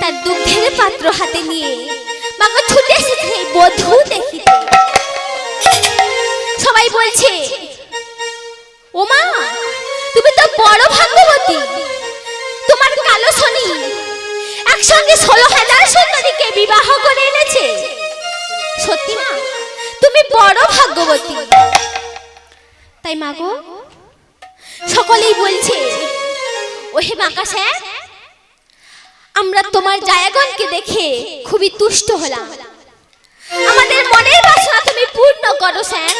তার দুগ্ধের পাত্র হাতে নিয়ে মাগো ছুটে এসেছে সেই বধূ দেখিতে। সবাই বলছে, ও মা তুমি তো বড় ভাগ্যবতী, তোমার কালো শনি একসঙ্গে 16,000 সুন্দরীকে বিবাহ করে এনেছে। সত্যি মা তুমি বড় ভাগ্যবতী। তাই মাগো সকলেই বলছে, ওহে বাঁকাশা আমরা তোমার জায়গণকে দেখে খুবই তুষ্ট হলাম। আমাদের মনের বাসনা তুমি পূর্ণ করো স্যার।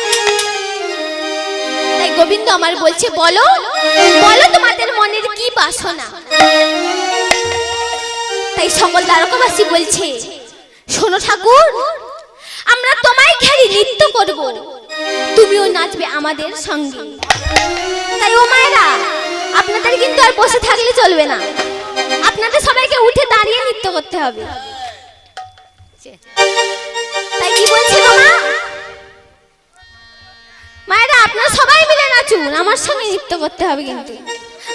তাই গোবিন্দ আমার বলছে, বলো বলো তোমাদের মনের কি বাসনা। তাই সকল দ্বারকাবাসী বলছে, শোনো ঠাকুর আমরা তোমায় ঘেরি নৃত্য করব, তুমিও নাচবে আমাদের সঙ্গে। তাই ও মায়েরা আপনাদের কিন্তু আর বসে থাকলে চলবে না, আপনাদের সবাইকে উঠে দাঁড়িয়ে নৃত্য করতে হবে। তাই কি বলছি গো মা? মায়েরা আপনারা সবাই মিলে নাচুন, আমার সঙ্গে নৃত্য করতে হবে, কিন্তু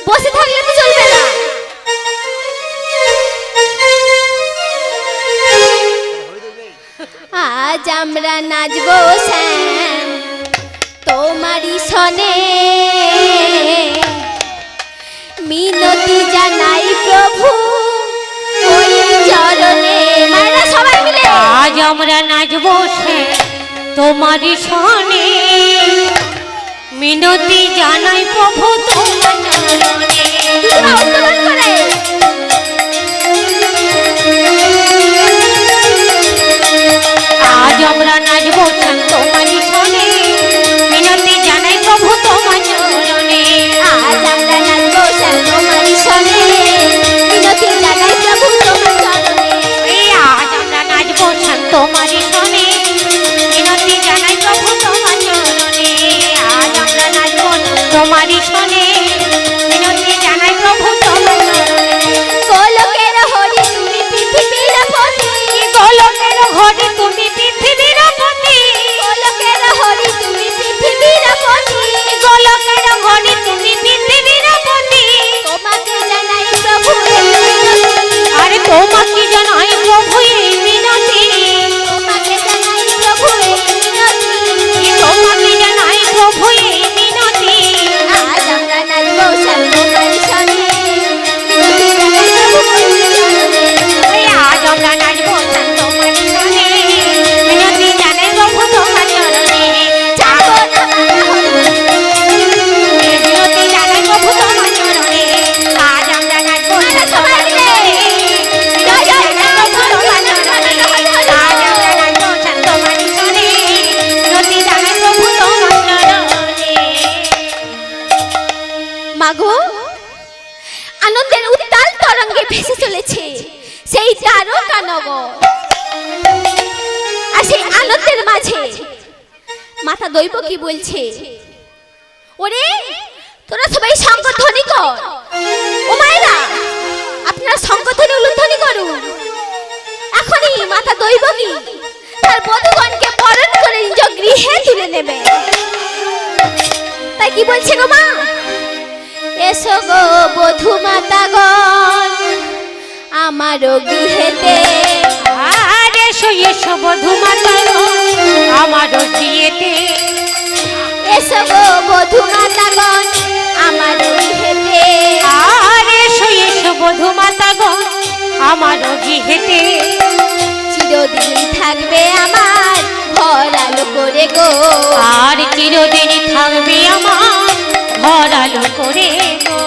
বসে থাকলে তো চলবে না। আজ আমরা নাচবো শ্যাম তোমারই সনে, মিনতি জানাই প্রভু ওই আমরা নাচবো সে তোমারই সনে মিনতি জানাই প্রভু তোমার চরণে দিদিমা উত্তোলন করে আজ আমরা নাচবো সে তোমারই সনে মিনতি জানাই প্রভু তোমার চরণে আজ আমরা নাচবো শ্যাম তোমারই সনে মিনতি জানাই প্রভু তোমার চরণে এই আজ আমরা নাচবো সে তোমারই সনে মিনতি জানাই প্রভু তোমার চরণে আজ আমরা নাচবো তোমারই সনে মিনতি জানাই প্রভু তোমার চরণে গোলকের হরি তুমি পৃথিবীর পতি গোলকের হরি তুমি পৃথিবীর পতি গোলকের হরি তুমি পৃথিবীর পতি গোলকের হরি তুমি পৃথিবীর পতি তোমাকে জানাই প্রভু এই মিনতি আরে তোমাকে জানাই প্রভু এই মিনতি তোমাকে জানাই প্রভু এই মিনতি তোমাকে জানাই প্রভু এই মিনতি আজ আমরা নাচবো শ্যাম তোমারই সনে মিনতি জানাই প্রভু তোমার চরণে ওই আজ আমরা নাচবো তোমারই সনে মিনতি জানাই প্রভু তোমার চরণে যাবো না মানা হরি মিনতি জানাই প্রভু তোমার চরণে আজ আমরা নাচবো তোমার চরণে মিনতি জানাই প্রভু তোমার চরণে আজ আমরা নাচবো তোমারই সনে মিনতি জানাই প্রভু তোমার চরণে মাগো আনন্দের উত্তাল তরঙ্গে ভেসে চলেছে সেই দ্বারকা নগর আর সেই আনন্দের মাঝে মাতা দৈব কি বলছে ওরে তোরা সবাই শঙ্খধ্বনি কর ও মায়েরা আপনারা শঙ্খধ্বনি উলুধ্বনি করুন এখনই মাতা দৈব কি তার বধূগণকে বরণ করে নিজ গৃহে তুলে নেবে তাই কি বলছে গো মা এসো গো বধূ মাতাগণ আমারও গৃহেতে আর এসো এসো বধূ মাতা আমারও বিয়েতে এসো গো বধূ মাতাগণ আমারও গৃহেতে আর এসো এসো বধূ মাতা গো আমারও গৃহেতে চিরদিন থাকবে আমার ঘর আলো করে গো আর চিরদিন থাকবে আমার ঘর আলো করে গো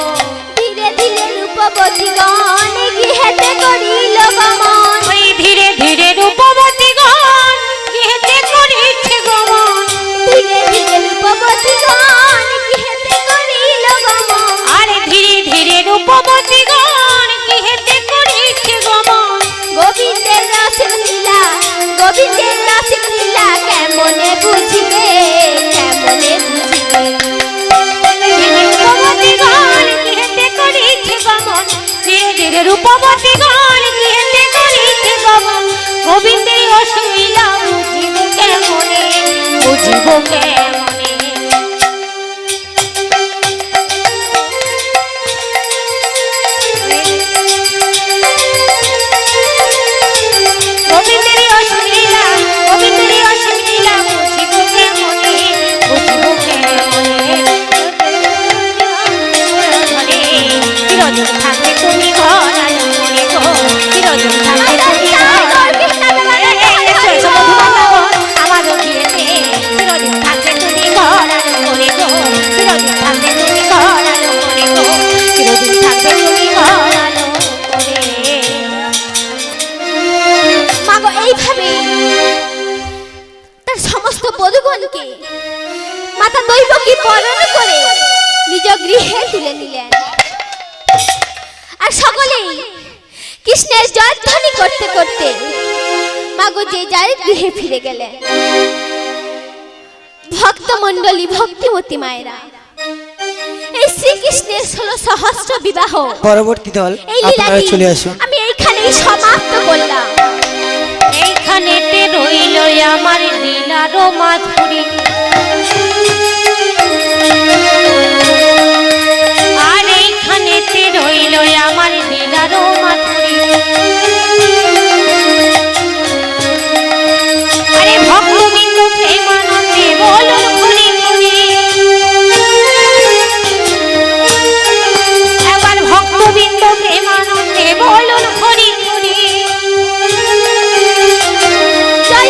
ধীরে ধীরে রূপবতীগণ গৃহেতে করিল গমন ওই ধীরে ধীরে রূপবতী গণ গৃহেতে করিছে গমন ধীরে ধীরে রূপবতীগণ গৃহেতে করিল গমন আরে ধীরে ধীরে রূপবতী গণ গৃহেতে করিছে গমন গোবিন্দের রসিক লীলা গোবিন্দের রসিক লীলা কেমনে বুঝিবে কেমনে বুঝিবে রূপবতী গণ গৃহেতে করিছে গমন ধীরে ধীরে রূপবতী গণ গৃহেতে করিছে গমন গোবিন্দের অসুবিধা বুঝিব কেমনে বুঝিব কেমনে গোবিন্দের অসুবিধা বুঝিব কেমনে বুঝিব কেমনে চিরদিন থাকবে তুমি ঘর আলো করে গো চিরদিন থাকবে তুমি আমারও বিয়েতে চিরদিন থাকবে তুমি ঘর আলো করে গো চিরদিন থাকবে তুমি ঘর আলো করে গো চিরদিন থাকবে তুমি ঘর আলো করে মাগো এইভাবে তার সমস্ত বধূগণকে মাতা দৈবকী বরণ করে নিজ গৃহে তুলে নিলেন আর সকলেই কৃষ্ণের জয়ধ্বনি করতে করতে মাগো যে যার গৃহে ফিরে গেলেন ভক্তমণ্ডলী ভক্তিমতী মায়েরা এই শ্রীকৃষ্ণের 16 সহস্র বিবাহ পরবর্তী দল এই আপনারা লীলাটি চলে আসুন। আমি এইখানেই সমাপ্ত করলাম এইখানেতে রইল আমার লীলারও মাধুরী আর এইখানেতে রইল আমার লীলারও মাধুরী আরে ভক্তবৃন্দ প্রেমানন্দে বলুন হরি হরি একবার ভক্তবৃন্দ প্রেমানন্দে বলুন হরি হরি জয়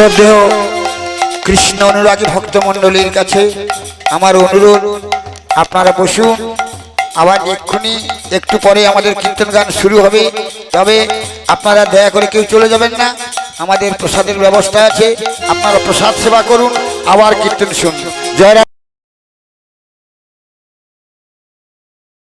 শ্রদ্ধেয় কৃষ্ণ অনুরাগী ভক্তমণ্ডলীর কাছে আমার অনুরোধ, আপনারা বসুন। আবার এক্ষুনি একটু পরে আমাদের কীর্তন গান শুরু হবে, তবে আপনারা দয়া করে কেউ চলে যাবেন না। আমাদের প্রসাদের ব্যবস্থা আছে, আপনারা প্রসাদ সেবা করুন, আবার কীর্তন শুনুন। জয় রাম।